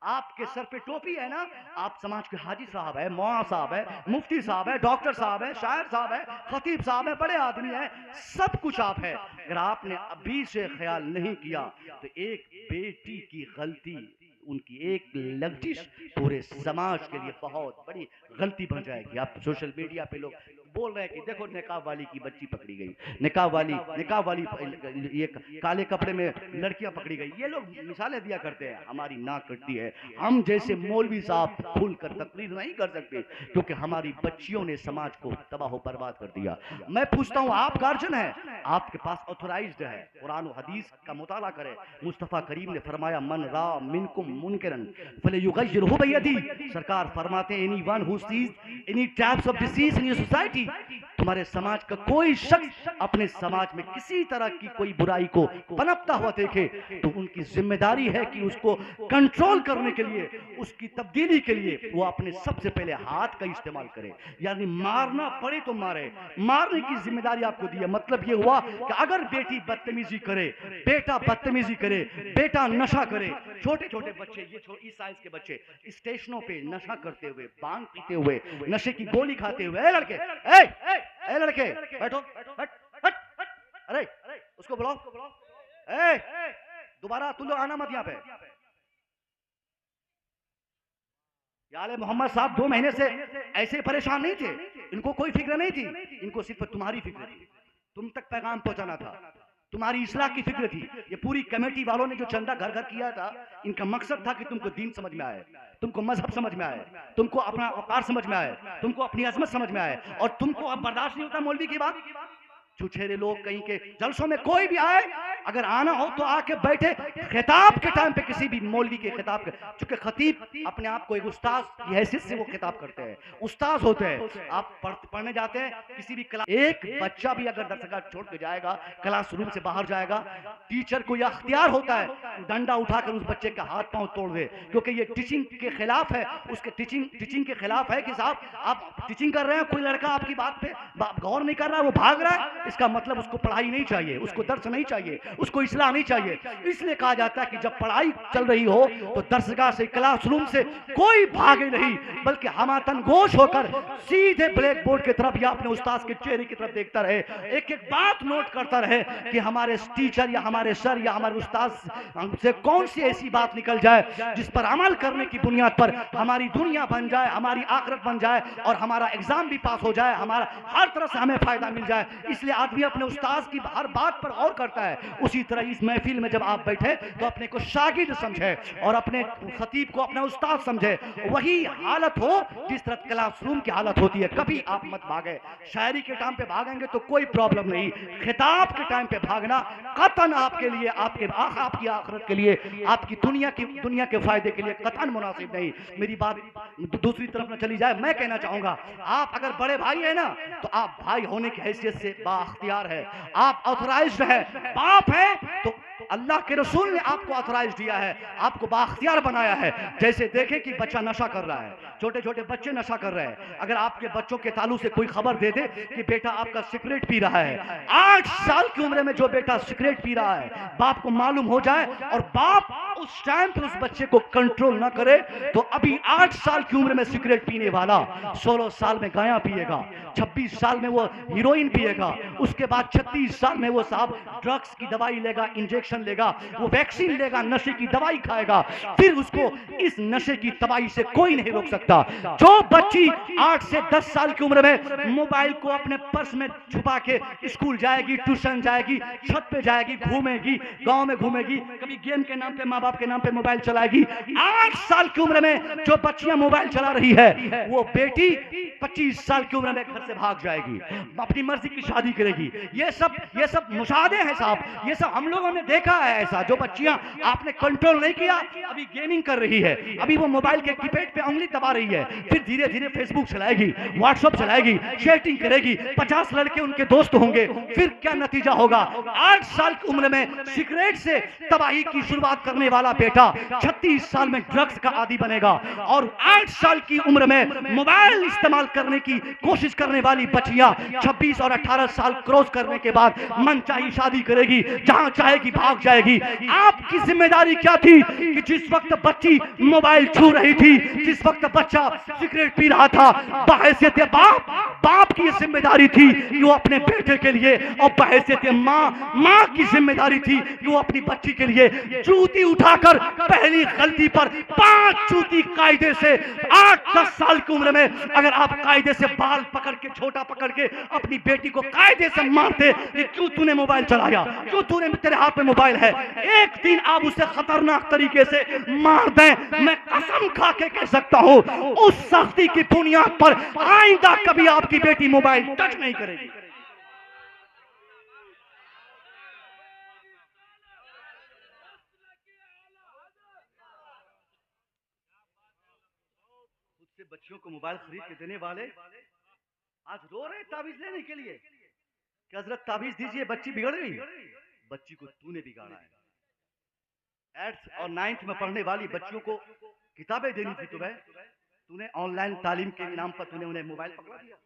आपके सर पे टोपी है ना, आप समाज के हाजी साहब है, मौलाना साहब है, मुफ्ती साहब है, डॉक्टर साहब है, शायर साहब है, खतीब साहब है, बड़े आदमी है, सब कुछ आप है। अगर आपने अभी से ख्याल नहीं किया तो एक बेटी की गलती, उनकी एक लफ्जिश पूरे समाज के लिए बहुत बड़ी गलती बन जाएगी। आप सोशल मीडिया पे लोग बोल रहे हैं कि देखो निकाब वाली की बच्ची पकड़ी गई, निकाब वाली ये काले कपड़े में लड़कियां पकड़ी गई। ये लोग मिसालें दिया करते हैं, हमारी नाक कटती है। हम जैसे मौलवी साहब खुलकर तकरीर नहीं कर सकते क्योंकि हमारी बच्चियों ने समाज को तबाह बर्बाद कर दिया। मैं पूछता हूँ, आप गार्जियन हैं, आपके पास ऑथोराइज्ड है, कुरान और हदीस का मुताला करें। मुस्तफा करीम ने फरमाया मन रा मिनकुम मुनकरन फलयुगय्यिरहु बियदी। सरकार फरमाते हैं anyone who seize any types of disease in your society, तुम्हारे समाज का कोई शख्स अपने समाज में किसी तरह की कोई बुराई को पनपता हुआ देखे तो उनकी जिम्मेदारी है कि उसको कंट्रोल करने के लिए, उसकी तब्दीली के लिए वो अपने सबसे पहले हाथ का इस्तेमाल करे। यानी मारना पड़े तो मारे, मारने की जिम्मेदारी आपको दी है। मतलब ये हुआ कि अगर बेटी बदतमीजी करे, बेटा बदतमीजी करे, बेटा नशा करे, छोटे छोटे बच्चे, ये इस साइज के बच्चे स्टेशनों पे नशा करते हुए, भांग पीते हुए, नशे की गोली खाते हुए, लड़के ए लड़के बैठो, हट हट हट, अरे उसको बुलाओ, दोबारा तुम लोग आना मत यहाँ पे। याले मोहम्मद साहब 2 महीने से ऐसे परेशान नहीं थे, इनको कोई फिक्र नहीं थी, इनको सिर्फ तुम्हारी फिक्र थी। तुम तक पैगाम पहुंचाना था, तुम्हारी इस्लाह की फिक्र थी। ये पूरी कमेटी वालों ने जो चंदा घर घर किया था, इनका मकसद था कि तुमको दीन समझ में आए, तुमको मजहब समझ में आए, तुमको अपना औकार समझ में आए, तुमको अपनी अजमत समझ में आए। और तुमको अब बर्दाश्त नहीं होता मौलवी की बात। छुछेरे लोग कहीं के जलसों में कोई भी आए, अगर आना हो तो आके बैठे। खिताब के टाइम पे किसी भी मौलवी के खिताब के, चूंकि खतीब अपने आप को एक उस्ताद की हैसियत से वो खिताब करते हैं, उस्ताद होते हैं। आप पढ़ने जाते हैं किसी भी क्लास, एक बच्चा भी अगर दरसगाह छोड़ के जाएगा, क्लासरूम से बाहर जाएगा, टीचर को यह अख्तियार होता है डंडा उठाकर उस बच्चे का हाथ पांव तोड़ दे, क्योंकि ये टीचिंग के खिलाफ है, उसके टीचिंग के खिलाफ है कि साहब आप टीचिंग कर रहे हैं, कोई लड़का आपकी बात पे गौर नहीं कर रहा है, वो भाग रहा है, इसका मतलब उसको पढ़ाई नहीं चाहिए, उसको दर्स नहीं चाहिए, उसको इस्लाह नहीं चाहिए। इसलिए कहा जाता है कि जब पढ़ाई चल रही हो तो दरसगाह से, क्लासरूम से कोई भागे नहीं, बल्कि हमातन गोश होकर सीधे ब्लैक बोर्ड की तरफ या अपने उस्ताद के चेहरे की तरफ देखता रहे, एक एक बात नोट करता रहे कि हमारे टीचर या हमारे सर या हमारे उस्ताद से कौन सी ऐसी बात निकल जाए जिस पर अमल करने की बुनियाद पर हमारी दुनिया बन जाए, हमारी आखिरत बन जाए और हमारा एग्जाम भी पास हो जाए, हमारा हर तरह से हमें फायदा मिल जाए। इसलिए आदमी अपने उस्ताद की हर बात पर गौर करता है। उसी तरह इस महफिल में जब आप बैठे तो अपने को शागिर्द समझे और अपने खतीब को अपना उस्ताद समझे। वही हालत हो जिस तरह क्लासरूम की हालत होती है। कभी आप मत भागे, शायरी के टाइम पे भागेंगे तो कोई प्रॉब्लम नहीं, खिताब के टाइम पे भागना कतन आपके लिए, आपकी आखिरत के लिए, आपकी दुनिया के फायदे के लिए कतन मुनासिब नहीं। मेरी बात दूसरी तरफ न चली जाए, मैं कहना चाहूंगा आप अगर बड़े भाई है ना तो आप भाई होने की हैसियत से बाख्तियार है, आप ऑथराइज्ड है। बाप है तो अल्लाह के रसूल ने आपको ऑथराइज दिया है, आपको बाख्तियार बनाया है। जैसे देखें कि बच्चा नशा कर रहा है, छोटे छोटे बच्चे नशा कर रहे हैं, अगर आपके बच्चों के ताल्लुक से कोई खबर दे दे कि बेटा आपका सिगरेट पी रहा है, 8 साल की उम्र में जो बेटा सिगरेट पी रहा है बाप को मालूम हो जाए और बाप उस टाइम पे उस बच्चे को कंट्रोल ना करे तो अभी 8 साल की उम्र में सिगरेट पीने वाला 16 साल में गाया पिएगा, 26 साल में वो हीरोइन पिएगा, उसके बाद 36 साल में वो साहब ड्रग्स की दवाई लेगा, इंजेक्शन लेगा, वो वैक्सीन लेगा, नशे की दवाई खाएगा। फिर उसको इस नशे की तबाही से कोई नहीं रोक सकता। जो बच्ची 8 से 10 साल की उम्र में मोबाइल को अपने पर्स में छुपा के स्कूल जाएगी, ट्यूशन जाएगी, छत पे जाएगी, घूमेगी, गांव में घूमेगी, कभी गेम के नाम पे, माँ बाप के नाम पे मोबाइल चलाएगी। 8 साल की उम्र में जो बच्चियां मोबाइल चला रही है वो बेटी 25 साल की उम्र में घर से भाग जाएगी, अपनी मर्जी की शादी करेगी। ये सब मुशाहदे हैं साहब, ये सब हम लोगों ने देखा है। ऐसा जो बच्चियां आपने कंट्रोल नहीं किया अभी गेमिंग कर रही है, अभी वो मोबाइल के कीपैड पे उंगली दबा रही है, फिर धीरे धीरे फेसबुक चलाएगी, व्हाट्सएप चलाएगी, चैटिंग करेगी, 50 लड़के उनके दोस्त होंगे, फिर क्या नतीजा होगा। 8 साल की उम्र में सिगरेट से तबाही की शुरुआत करने वाला बेटा 36 साल में ड्रग्स का आदी बनेगा और 8 साल की उम्र में मोबाइल इस्तेमाल करने की कोशिश करने वाली बच्चियां 26 और 18 साल क्रॉस करने के बाद मनचाही शादी करेगी, जहां चाहेगी भाग जाएगी। आपकी जिम्मेदारी क्या थी कि जिस वक्त बच्ची मोबाइल छू रही थी, जिस वक्त बच्चा सिगरेट पी रहा था, बहैसियत बाप की जिम्मेदारी थी कि वो अपने बेटे के लिए, और बहैसियत माँ की जिम्मेदारी थी कि वो अपनी बच्ची के लिए जूती उठाकर पहली गलती पर 5 जूती कायदे से 8-10 साल की उम्र में अगर आप कायदे से बाल पकड़ के, छोटा पकड़ के अपनी बेटी को कायदे से मारते कि क्यों तूने मोबाइल चलाया, क्यों तूने, तेरे हाथ में मोबाइल है, एक दिन आप उसे खतरनाक तरीके से मार दें, मैं कसम खा के कह सकता हूं उस सख्ती की बुनियाद पर आइंदा कभी आपकी बेटी मोबाइल टच नहीं करेगी। उससे बच्चियों को मोबाइल खरीद के देने वाले आज रो रहे ताबीज लेने के लिए कि हजरत ताबीज दीजिए, बच्ची बिगड़ गई। बच्ची को तूने बिगाड़ा है। 8th और 9th में पढ़ने वाली बच्चियों को किताबें देनी थी तुम्हें, तूने ऑनलाइन तालीम के नाम पर तूने उन्हें मोबाइल पकड़ा दिया।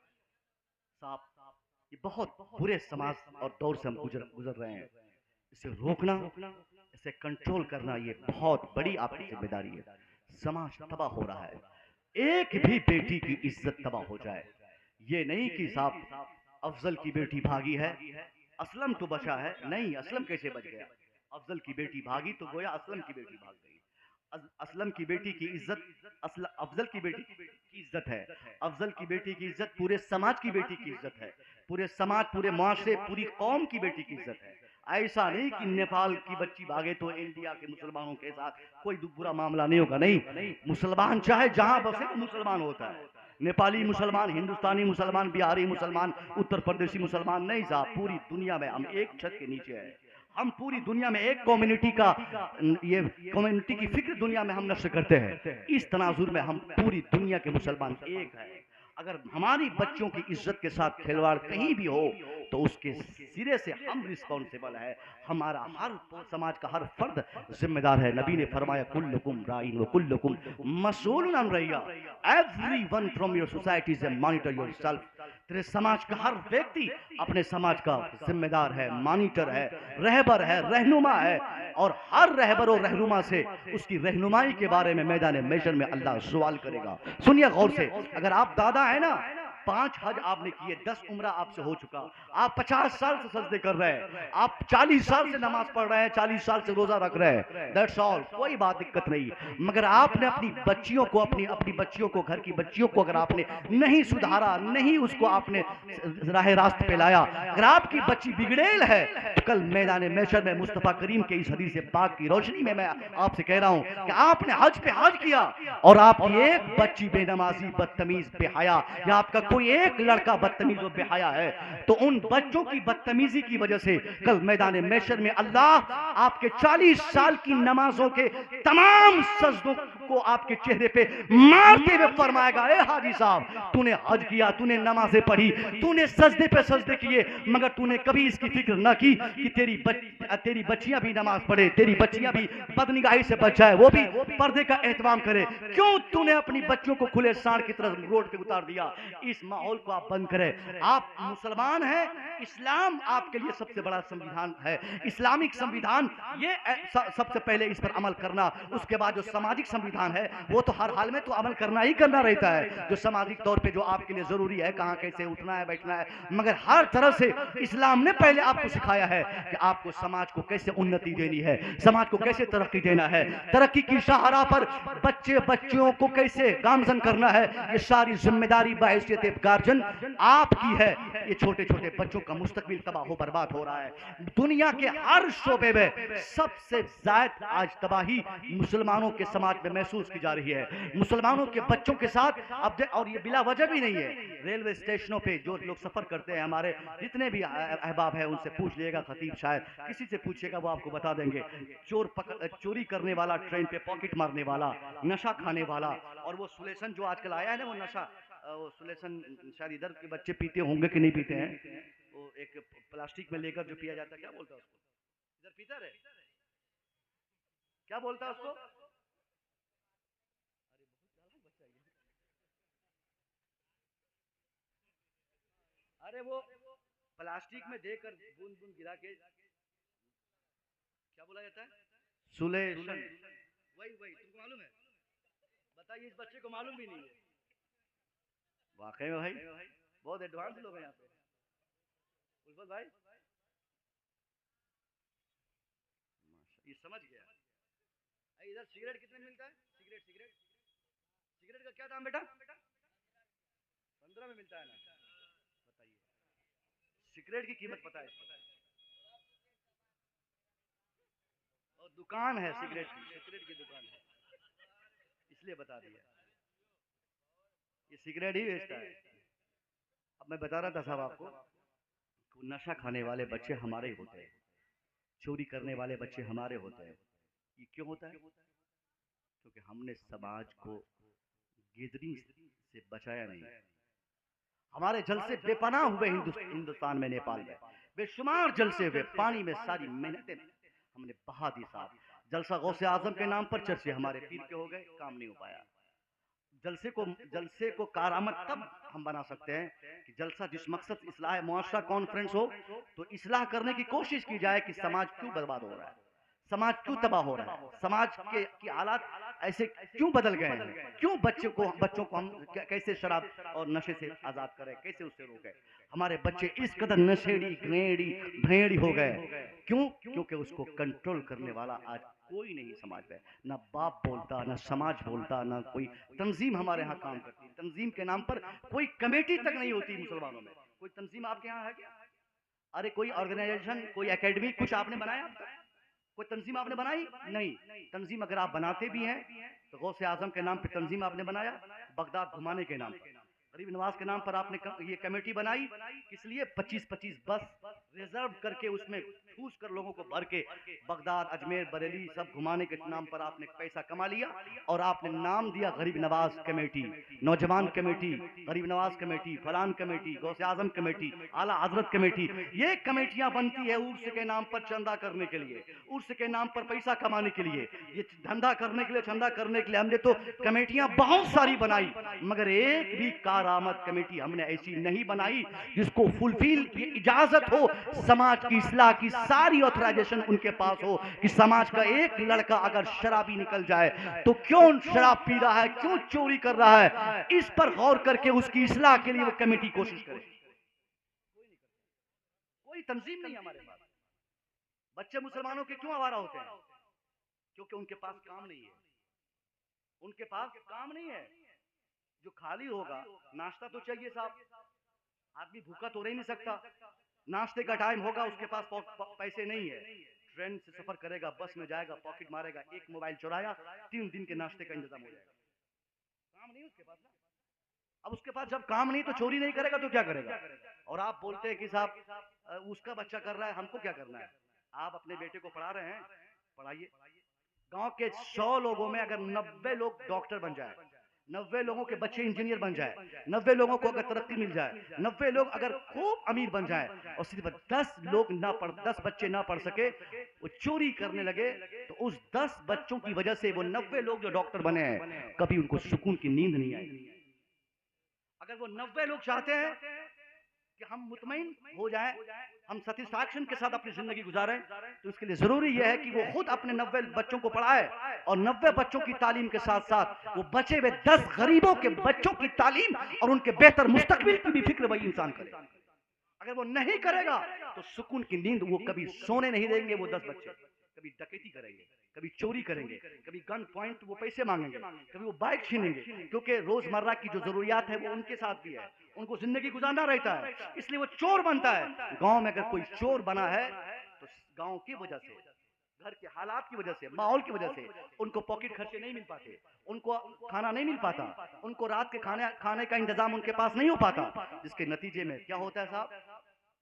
साहब ये बहुत बुरे समाज और दौर से हम गुजर रहे हैं। इसे रोकना, इसे कंट्रोल करना ये बहुत बड़ी आपकी जिम्मेदारी है। समाज तबाह हो रहा है, एक भी बेटी की इज्जत तबाह हो जाए। ये नहीं कि साहब अफजल की बेटी भागी है, असलम तो बचा है, नहीं, असलम कैसे बच गया। अफजल की बेटी भागी तो गोया असलम की बेटी भाग गई। असलम की बेटी की इज्जत अफजल की बेटी की इज्जत है, अफजल की बेटी की इज्जत पूरे समाज की बेटी की इज्जत है, पूरे समाज, पूरे मुआशरे, पूरी कौम की बेटी की इज्जत है। ऐसा नहीं कि नेपाल की बच्ची भागे तो इंडिया के मुसलमानों के साथ कोई बुरा मामला नहीं होगा, नहीं, मुसलमान चाहे जहां बसे वो मुसलमान होता है। नेपाली मुसलमान, हिंदुस्तानी मुसलमान, बिहारी मुसलमान, उत्तर प्रदेशी मुसलमान नहीं साहब, पूरी दुनिया में हम एक छत के नीचे हैं। हम पूरी दुनिया में एक कम्युनिटी का, ये कम्युनिटी की फिक्र दुनिया में हम नष्ट करते हैं। इस तनाजुर में हम पूरी दुनिया के मुसलमान एक हैं। अगर हमारी बच्चों की इज्जत के साथ खिलवाड़ कहीं भी हो तो उसके सिरे से हम रिस्पॉन्सिबल है। हमारा हर समाज का हर फर्द जिम्मेदार है। नबी ने फरमाया कुल्लुकुम राइन व कुल्लुकुम मसऊलुन अन रइया। Everyone from your society is a monitor yourself. तेरे समाज का हर व्यक्ति अपने समाज का जिम्मेदार है, मॉनिटर है, रहबर है, रहनुमा है, और हर रहबर और रहनुमा से उसकी रहनुमाई के बारे में मैदान महशर में अल्लाह सवाल करेगा। सुनिए गौर से, अगर आप दादा है ना, 5 हज आपने किए, 10 उम्रा आपसे हो चुका, आप 50 साल से सजदे कर रहे हैं, आप 40 साल से नमाज पढ़ रहे हैं, 40 साल से रोजा रख रहे हैं, दैट्स ऑल, कोई बात दिक्कत नहीं। मगर आपने अपनी बच्चियों को, अपनी बच्चियों को, घर की बच्चियों को अगर आपने नहीं सुधारा, नहीं उसको आपने राह रास्त पे लाया, अगर आपकी बच्ची बिगड़ेल है, तो कल मैदान महशर में मुस्तफा करीम के इस हदीस पाक की रोशनी में मैं आपसे कह रहा हूं कि आपने हज पे हज किया और आपकी एक बच्ची बेनमाजी, बदतमीज, बेहया, या आपका कोई एक लड़का बदतमीज और बेहया है, तो उन बच्चों की बदतमीजी की वजह से कल मैदान महशर में अल्लाह आपके 40 साल की नमाजों के तमाम सजदों को आपके चेहरे पे मारते हुए फरमाएगा, ए हाजी साहब, तूने हज किया, तूने नमाजें पढ़ी, तूने सजदे पे सजदे किए, मगर तूने कभी इसकी फिक्र न की कि तेरी बच्चियां भी नमाज पढ़े, तेरी बच्चियां भी बदनिगाही से बच जाए, वो भी पर्दे का एहतमाम करे। क्यों तूने अपनी बच्चों को खुले सांड की तरह रोड पे उतार दिया? इस माहौल को आप बंद करें। आप मुसलमान हैं, इस्लाम आपके लिए सबसे बड़ा संविधान है, इस्लामिक संविधान, ये सबसे पहले इस पर अमल करना। उसके बाद जो सामाजिक संविधान है वो तो हर हाल में तो अमल करना ही करना रहता है, जो सामाजिक तौर पे जो आपके लिए जरूरी है, कहाँ कैसे उठना है, बैठना है, मगर हर तरह से इस्लाम ने पहले आपको सिखाया है कि आपको समाज को कैसे उन्नति देनी है, समाज को कैसे तरक्की देना है, तरक्की की शाहराह पर बच्चियों को कैसे गामजन करना है, ये सारी जिम्मेदारी बाहैसियत गार्जियन आपकी है। ये छोटे छोटे बच्चों का मुस्तकबिल तबाह हो बर्बाद हो रहा है। दुनिया के हर शोबे में सबसे ज्यादा आज तबाही मुसलमानों के समाज में महसूस की जा रही है, मुसलमानों के बच्चों के साथ। अब और ये बिला वजह भी नहीं है, रेलवे स्टेशनों पे जो लोग सफर करते हैं, हमारे जितने भी अहबाब हैं, उनसे पूछ लीजिएगा, खतीब शायद किसी से पूछिएगा, वो आपको बता देंगे, चोरी करने वाला, ट्रेन पे पॉकेट मारने वाला, नशा खाने वाला, और वो सुलेशन जो आजकल आया है ना, वो नशा, वो सुलेशन शायद इधर के बच्चे पीते होंगे कि नहीं पीते हैं, वो एक प्लास्टिक में लेकर जो पिया जाता है, क्या बोलता है उसको, इधर पीता रहे, क्या बोलता है उसको? अरे वो प्लास्टिक में देकर बूंद बूंद गिरा के क्या बोला जाता है? सुलेशन। वही तुमको मालूम है? बताइए, इस बच्चे को मालूम भी नहीं है। वाकई में भाई बहुत एडवांस लोग हैं यहाँ पे। उल्फत भाई ये समझ गया। इधर सिगरेट कितने में मिलता है? सिगरेट का क्या दाम बेटा? 15 में मिलता है ना? बताइए, सिगरेट की कीमत पता है इसको? और दुकान है सिगरेट की दुकान है, इसलिए बता दिया, ये सिगरेट ही बेचता है। अब मैं बता रहा था साहब आपको, नशा खाने वाले बच्चे हमारे ही होते हैं, चोरी करने वाले बच्चे हमारे होते हैं। ये क्यों होता है? क्योंकि हमने समाज को गिदरी से बचाया नहीं। हमारे जलसे बेपनाह हुए हिंदुस्तान में, नेपाल में बेशुमार जलसे हुए, पानी में सारी मेहनतें हमने बहा दी साहब। जलसा गौसे आजम के नाम पर चर्चे हमारे पीर के हो गए, काम नहीं हो पाया। जलसे को कारामत तब हम बना सकते हैं कि जलसा जिस मकसद इस्लाह मुआशरा कॉन्फ्रेंस हो, तो इस्लाह करने की कोशिश की जाए कि समाज क्यों बर्बाद हो रहा है, समाज क्यों तबाह हो रहा है, समाज के हालात ऐसे क्यों बदल गए हैं, क्यों बच्चों को हम कैसे शराब और नशे से आजाद करें, कैसे उससे रोकें। हमारे बच्चे इस कदर नशेड़ी, ग्नेड़ी, भेड़ी हो गए, क्यों? क्योंकि उसको कंट्रोल करने वाला आज कोई नहीं समाज में, ना बाप बोलता, ना समाज बोलता, ना कोई तंजीम हमारे यहाँ काम करती। तंजीम के नाम पर कोई कमेटी तक नहीं होती मुसलमानों में। कोई तंजीम आपके यहाँ है क्या? अरे कोई ऑर्गेनाइजेशन, कोई एकेडमी कुछ आपने बनाया? कोई तंजीम आपने बनाई? नहीं। तंजीम अगर आप बनाते भी हैं तो गौसे आजम के नाम पे तंजीम आपने बनाया, बगदाद घुमाने के नाम पर, गरीब नवाज के नाम पर आपने ये कमेटी बनाई। किस लिए? 25-25 बस रिजर्व करके उसमें ठूस कर लोगों को भर के बगदाद, अजमेर, बरेली सब घुमाने के नाम पर आपने पैसा कमा लिया और आपने नाम दिया गरीब नवाज कमेटी, नौजवान कमेटी, गरीब नवाज कमेटी, फलान कमेटी, गौसे आजम कमेटी, आला हजरत कमेटी। ये कमेटियां बनती है उर्स के नाम पर चंदा करने के लिए, उर्स के नाम पर पैसा कमाने के लिए, ये धंधा करने के लिए, चंदा करने के लिए। हमने तो कमेटियां बहुत सारी बनाई, मगर एक भी कारामद कमेटी हमने ऐसी नहीं बनाई जिसको फुलफिल की इजाजत हो, समाज की इस्लाह की सारी ऑथराइजेशन उनके पास हो कि समाज का एक लड़का अगर शराबी निकल जाए तो क्यों शराब पी रहा है, क्यों चोरी कर रहा है, इस पर गौर करके उसकी इस्लाह के लिए वो कमेटी कोशिश करे। कोई तंजीम नहीं हमारे पास। बच्चे मुसलमानों के क्यों आवारा होते हैं? क्योंकि उनके पास काम नहीं है, उनके पास काम नहीं है। जो खाली होगा, नाश्ता तो चाहिए साहब, आदमी भूखा तो रह नहीं सकता, नाश्ते का टाइम होगा, उसके पास पैसे नहीं है, ट्रेन से सफर करेगा, बस में जाएगा, पॉकेट मारेगा, एक मोबाइल चुराया, 3 दिन के नाश्ते का इंतजाम हो जाएगा। काम नहीं उसके पास ना। अब उसके पास जब काम नहीं तो चोरी नहीं करेगा तो क्या करेगा? और आप बोलते हैं कि साहब उसका बच्चा कर रहा है, हमको क्या करना है? आप अपने बेटे को पढ़ा रहे हैं, पढ़ाइए। गांव के 100 लोगों में अगर 90 लोग डॉक्टर बन जाए, 90 लोगों के बच्चे इंजीनियर बन जाए, 90 लोगों को अगर तरक्की मिल जाए, 90 लोग अगर खूब अमीर बन जाए और सिर्फ 10 लोग ना पढ़ 10 बच्चे ना पढ़ सके, वो चोरी करने लगे, तो उस 10 बच्चों की वजह से वो 90 लोग जो डॉक्टर बने हैं कभी उनको सुकून की नींद नहीं आई। अगर वो 90 लोग चाहते हैं कि हम मुतमईन हो जाएं, हम सेटिस्फैक्शन के साथ अपनी जिंदगी गुजारें, तो इसके लिए जरूरी यह है कि वो खुद अपने 90 बच्चों को पढ़ाए और 90 बच्चों की तालीम के साथ साथ वो बचे हुए 10 गरीबों के बच्चों की तालीम और उनके बेहतर मुस्तकबिल की भी फिक्र वही इंसान करे। अगर वो नहीं करेगा तो सुकून की नींद वो कभी सोने नहीं देंगे। वो 10 बच्चे कभी डकैती करेंगे, कभी चोरी करेंगे, कभी गन पॉइंट वो पैसे मांगेंगे, कभी वो बाइक छीनेंगे, क्योंकि रोजमर्रा की जो जरूरियात है वो उनके साथ भी है, उनको जिंदगी गुजारना रहता है, इसलिए वो चोर बनता है। गांव में अगर कोई चोर बना है तो गांव की वजह से, घर के हालात की वजह से, माहौल की वजह से उनको पॉकेट खर्चे नहीं मिल पाते, उनको खाना नहीं मिल पाता, उनको रात के खाने का इंतजाम उनके पास नहीं हो पाता, जिसके नतीजे में क्या होता है साहब,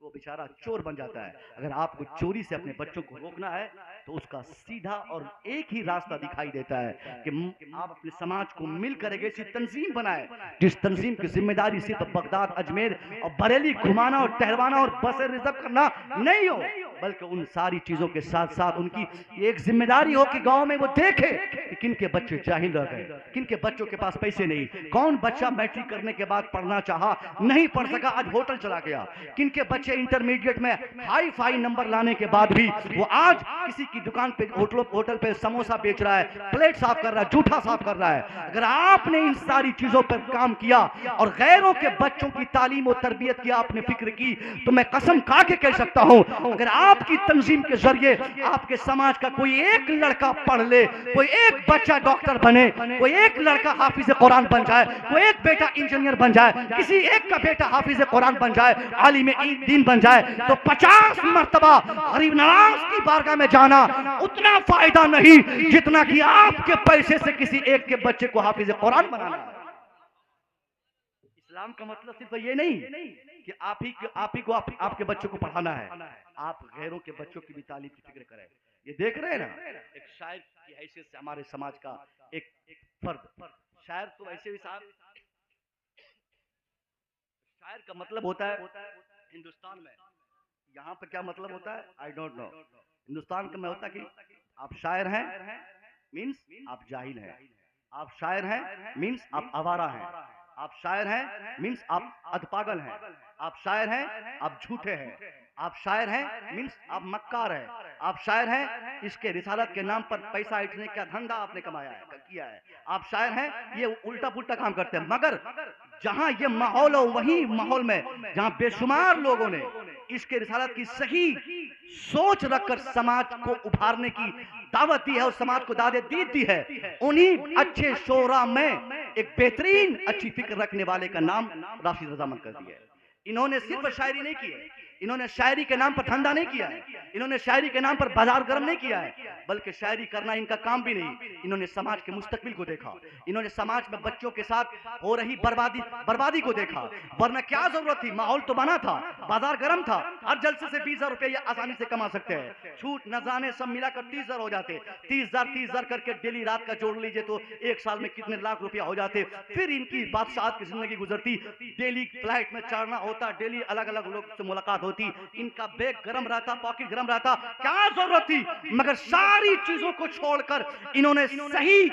वो बेचारा चोर बन जाता है। अगर आपको चोरी से अपने बच्चों को रोकना है तो उसका सीधा और एक ही रास्ता दिखाई देता है कि आप अपने समाज को मिलकर एक ऐसी तंजीम बनाए जिस तंजीम की जिम्मेदारी सिर्फ बगदाद, अजमेर और बरेली घुमाना और टहलवाना और बसें रिजर्व करना नहीं हो, बल्कि उन सारी चीजों के साथ साथ उनकी एक जिम्मेदारी हो कि गांव में वो देखे कि किन के बच्चे जाहिल रह गए, किन के बच्चों के पास पैसे नहीं, कौन बच्चा मैट्रिक करने के बाद पढ़ना चाहा नहीं पढ़ सका, आज होटल चला गया, किन के बच्चे इंटरमीडिएट में हाई फाई नंबर लाने के बाद भी वो आज किसी की दुकान पे होटल पे समोसा बेच रहा है, प्लेट साफ कर रहा है, जूठा साफ कर रहा है। अगर आपने इन सारी चीजों पर काम किया और गैरों के बच्चों की तालीम और तरबियत की आपने फिक्र की, तो मैं कसम खा के कह सकता हूं, अगर आपकी तंजीम के जरिए आपके समाज का कोई एक लड़का पढ़ ले, कोई एक बच्चा डॉक्टर बने, कोई एक लड़का हाफिज कुरान बन जाए, कोई एक बेटा इंजीनियर बन जाए, किसी एक का बेटा हाफिज कुरान बन जाए, आलिम दीन बन जाए, तो 50 मर्तबा गरीब नवाज की बारगाह में जाना उतना फायदा नहीं जितना कि आपके पैसे से किसी एक के बच्चे को हाफिज कुरान बनाना। इस्लाम का मतलब सिर्फ ये नहीं कि आप ही को आपके बच्चों को पढ़ाना है, आप गैरों के बच्चों की भी तालीम की फिक्र करें। ये देख रहे हैं ना, एक शायर की हैसियत से हमारे समाज का एक फर्द, शायर तो ऐसे भी साहब, शायर का मतलब होता है हिंदुस्तान में, यहाँ पे क्या मतलब होता है आई डोंट नो, हिंदुस्तान का में होता है कि आप शायर हैं मीन्स आप जाहिल हैं, आप शायर हैं मीन्स आप आवारा हैं, आप शायर हैं मीन्स आप अधपागल हैं, आप शायर हैं आप झूठे हैं, आप शायर हैं मीन्स आप मक्कार हैं, आप शायर हैं इसके रिसालत के नाम पर पैसा ऐंठने का धंधा आपने कमाया है, किया है, आप शायर हैं ये उल्टा पुल्टा काम करते हैं। मगर जहां ये माहौल हो, वही माहौल में जहां बेशुमार लोगों ने इसके रिसालत की सही सोच रखकर समाज को उभारने की दावत दी है और समाज को दावत दी है, उन्हीं अच्छे शोरा में एक बेहतरीन अच्छी फिक्र रखने वाले का नाम राशिद रजामंद कर दिया है। इन्होंने सिर्फ शायरी नहीं की है, इन्होंने शायरी के नाम पर धंधा नहीं किया है, इन्होंने शायरी के नाम पर बाजार गर्म नहीं किया है, बल्कि शायरी करना इनका काम भी नहीं। इन्होंने समाज के मुस्तकबिल को देखा, इन्होंने समाज में बच्चों के साथ हो रही बर्बादी को देखा। वरना क्या जरूरत थी, माहौल तो बना था, बाजार गर्म था, हर जलसे से 20,000 रुपए आसानी से कमा सकते हैं। छूट नजराने सब मिलाकर 30,000 हो जाते, 30,000 करके डेली रात का जोड़ लीजिए तो एक साल में कितने लाख रुपया हो जाते। फिर इनकी बादशाह की जिंदगी गुजरती, डेली फ्लाइट में चढ़ना होता, डेली अलग अलग लोग से मुलाकात होती, इनका बैग गर्म रहता, पॉकेट गर्म रहता, क्या जरूरत थी। मगर सारी चीजों को छोड़कर इन्होंने सही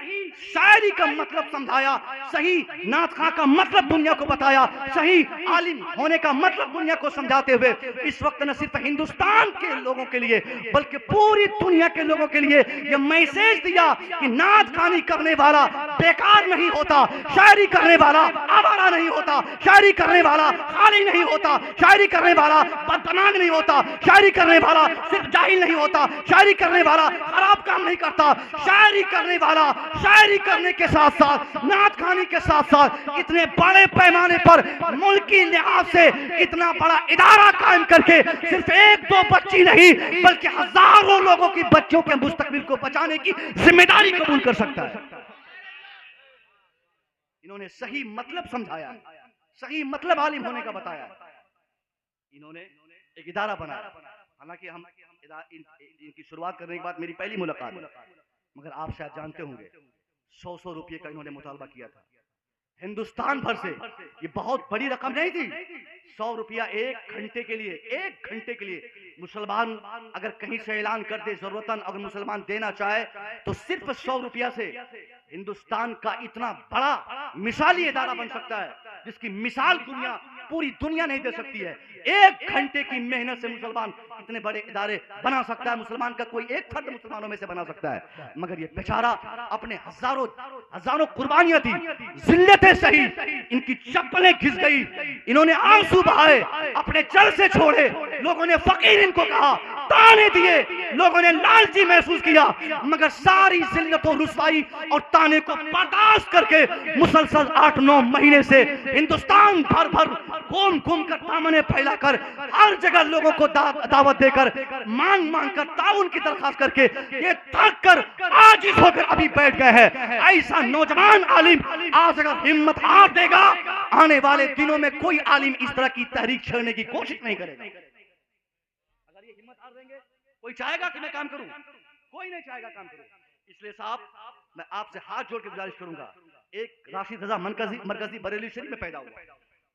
शायरी का मतलब समझाया, सही नात खां का मतलब दुनिया को बताया, सही आलिम होने का मतलब दुनिया को समझाते हुए इस वक्त न सिर्फ हिंदुस्तान के लोगों के लिए बल्कि पूरी दुनिया के लोगों के लिए यह मैसेज दिया कि नात खानी करने वाला बेकार नहीं होता, शायरी करने वाला आवारा नहीं होता, शायरी करने वाला खाली नहीं होता, शायरी करने वाला बदतमीज नहीं होता, शायरी करने वाला सिर्फ जाहिल नहीं होता, शायरी करने वाला खराब काम नहीं करता, शायरी करने वाला शायरी करने के साथ साथ नात खानी के साथ साथ इतने बड़े पैमाने पर मुल्की लिहाज से इतना बड़ा इदारा कायम करके सिर्फ एक दो बच्ची नहीं बल्कि हजारों लोगों की बच्चों के मुस्तकबिल को बचाने की जिम्मेदारी कबूल कर सकता है। इन्होंने सही मतलब समझाया, सही मतलब आलिम होने का बताया, इन्होंने एक इदारा बनाया। हालांकि हम इनकी शुरुआत करने के बाद मेरी पहली मुलाकात है, मगर आप शायद जानते होंगे 100 रुपये का इन्होंने मुतालबा किया था हिंदुस्तान भर से। ये बहुत बड़ी रकम नहीं थी, 100 रुपया एक घंटे के लिए, एक घंटे के लिए। मुसलमान अगर कहीं से ऐलान कर दे, जरूरतन अगर मुसलमान देना चाहे तो सिर्फ 100 रुपया से हिंदुस्तान का इतना बड़ा मिसाली इदारा बन सकता है जिसकी मिसाल पूरी दुनिया नहीं दे सकती है। एक घंटे की मेहनत से मुसलमान इतने बड़े इदारे बना सकता है, मुसलमान का कोई एक फर्द मुसलमानों में से बना सकता है। मगर ये बेचारा अपने हजारों कुर्बानियां दी, जिल्लतें सही, इनकी चप्पलें घिस गई, इन्होंने आंसू बहाए, अपने जल से छोड़े, लोगों ने फकीर इनको कहा, ताने दिए, लोगों ने लालची महसूस किया, मगर सारी जिल्लतों रुसवाई और ताने को बर्दाश्त करके मुसलसल 8-9 महीने से हिंदुस्तान भर घूम कर दामने फैलाकर हर जगह लोगों को दावत देकर मांग कर ताउन की दरखास्त करके ये थक कर आजिज होकर अभी बैठ गए हैं। ऐसा नौजवान आलिम आज अगर हिम्मत हार देगा, आने वाले दिनों में कोई आलिम इस तरह की तहरीक छेड़ने की कोशिश नहीं करेगा। अगर ये हिम्मत हार देंगे, कोई चाहेगा कि मैं काम करूं? कोई नहीं चाहेगा काम करूं। इसलिए साहब, मैं आपसे हाथ जोड़ के गुजारिश करूंगा, एक राशिद रजा मरकजी बरेली शरीफ में पैदा हुआ,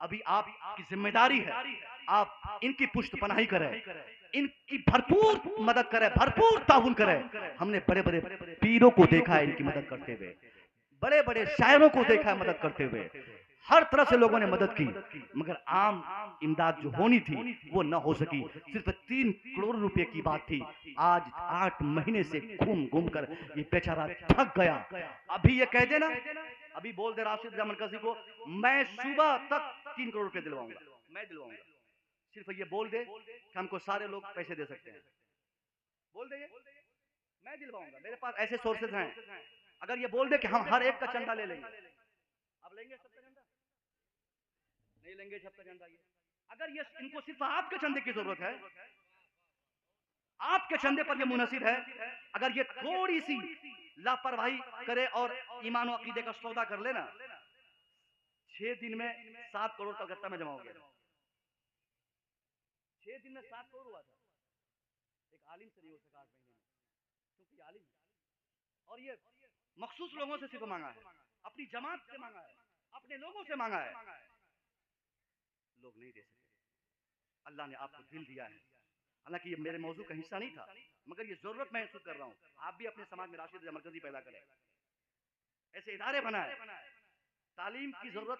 अभी आपकी जिम्मेदारी है आप इनकी पुष्ट पनाही करें, इनकी भरपूर मदद करें, भरपूर ताउन करें। हमने बड़े बड़े पीरों को देखा है इनकी मदद करते हुए, बड़े बड़े शायरों को देखा है मदद करते हुए, हर तरह से लोगों ने मदद की, मगर आम इमदाद जो होनी थी वो न हो सकी। सिर्फ 3 करोड़ रुपए की बात थी। आज 8 महीने से घूम कर ये बेचारा थक गया। अभी ये कह देना, अभी बोल दे राशिद रजा मरकजी को, मैं सुबह तक 3 करोड़ रुपए दिलवाऊंगा, मैं दिलवाऊंगा। सिर्फ ये बोल दे कि हमको सारे लोग पैसे दे सकते हैं, बोल दे मैं दिलवाऊंगा, मेरे पास ऐसे सोर्सेज हैं। अगर ये बोल दे कि हम हर एक का चंदा ले लेंगे, अब लेंगे सबका चंदा? नहीं लेंगे सबका चंदा। ये अगर ये इनको सिर्फ आपके चंदे की जरूरत है, आपके चंदे पर ये मुनसिर है, अगर ये थोड़ी सी लापरवाही करे और ईमान और अकीदे का सौदा कर लेना, 6 दिन में 7 करोड़ कलकत्ता में जमा हो गया। 6 दिन में 7 करोड़ हुआ था। एक आलिम से नहीं हो सका 8 महीने में, क्योंकि आलिम और ये मखसूस लोगों से सिर्फ मांगा है, अपनी जमात से मांगा है, अपने लोगों से मांगा है, लोग नहीं दे सके। अल्लाह ने आपको दिल दिया है। हालांकि ये मेरे मौजू का हिस्सा नहीं था, मगर ये जरूरत महसूस कर रहा हूं, आप भी अपने समाज में राशिद रजा मरकजी पैदा करें, ऐसे इदारे बनाए। तालीम की जरूरत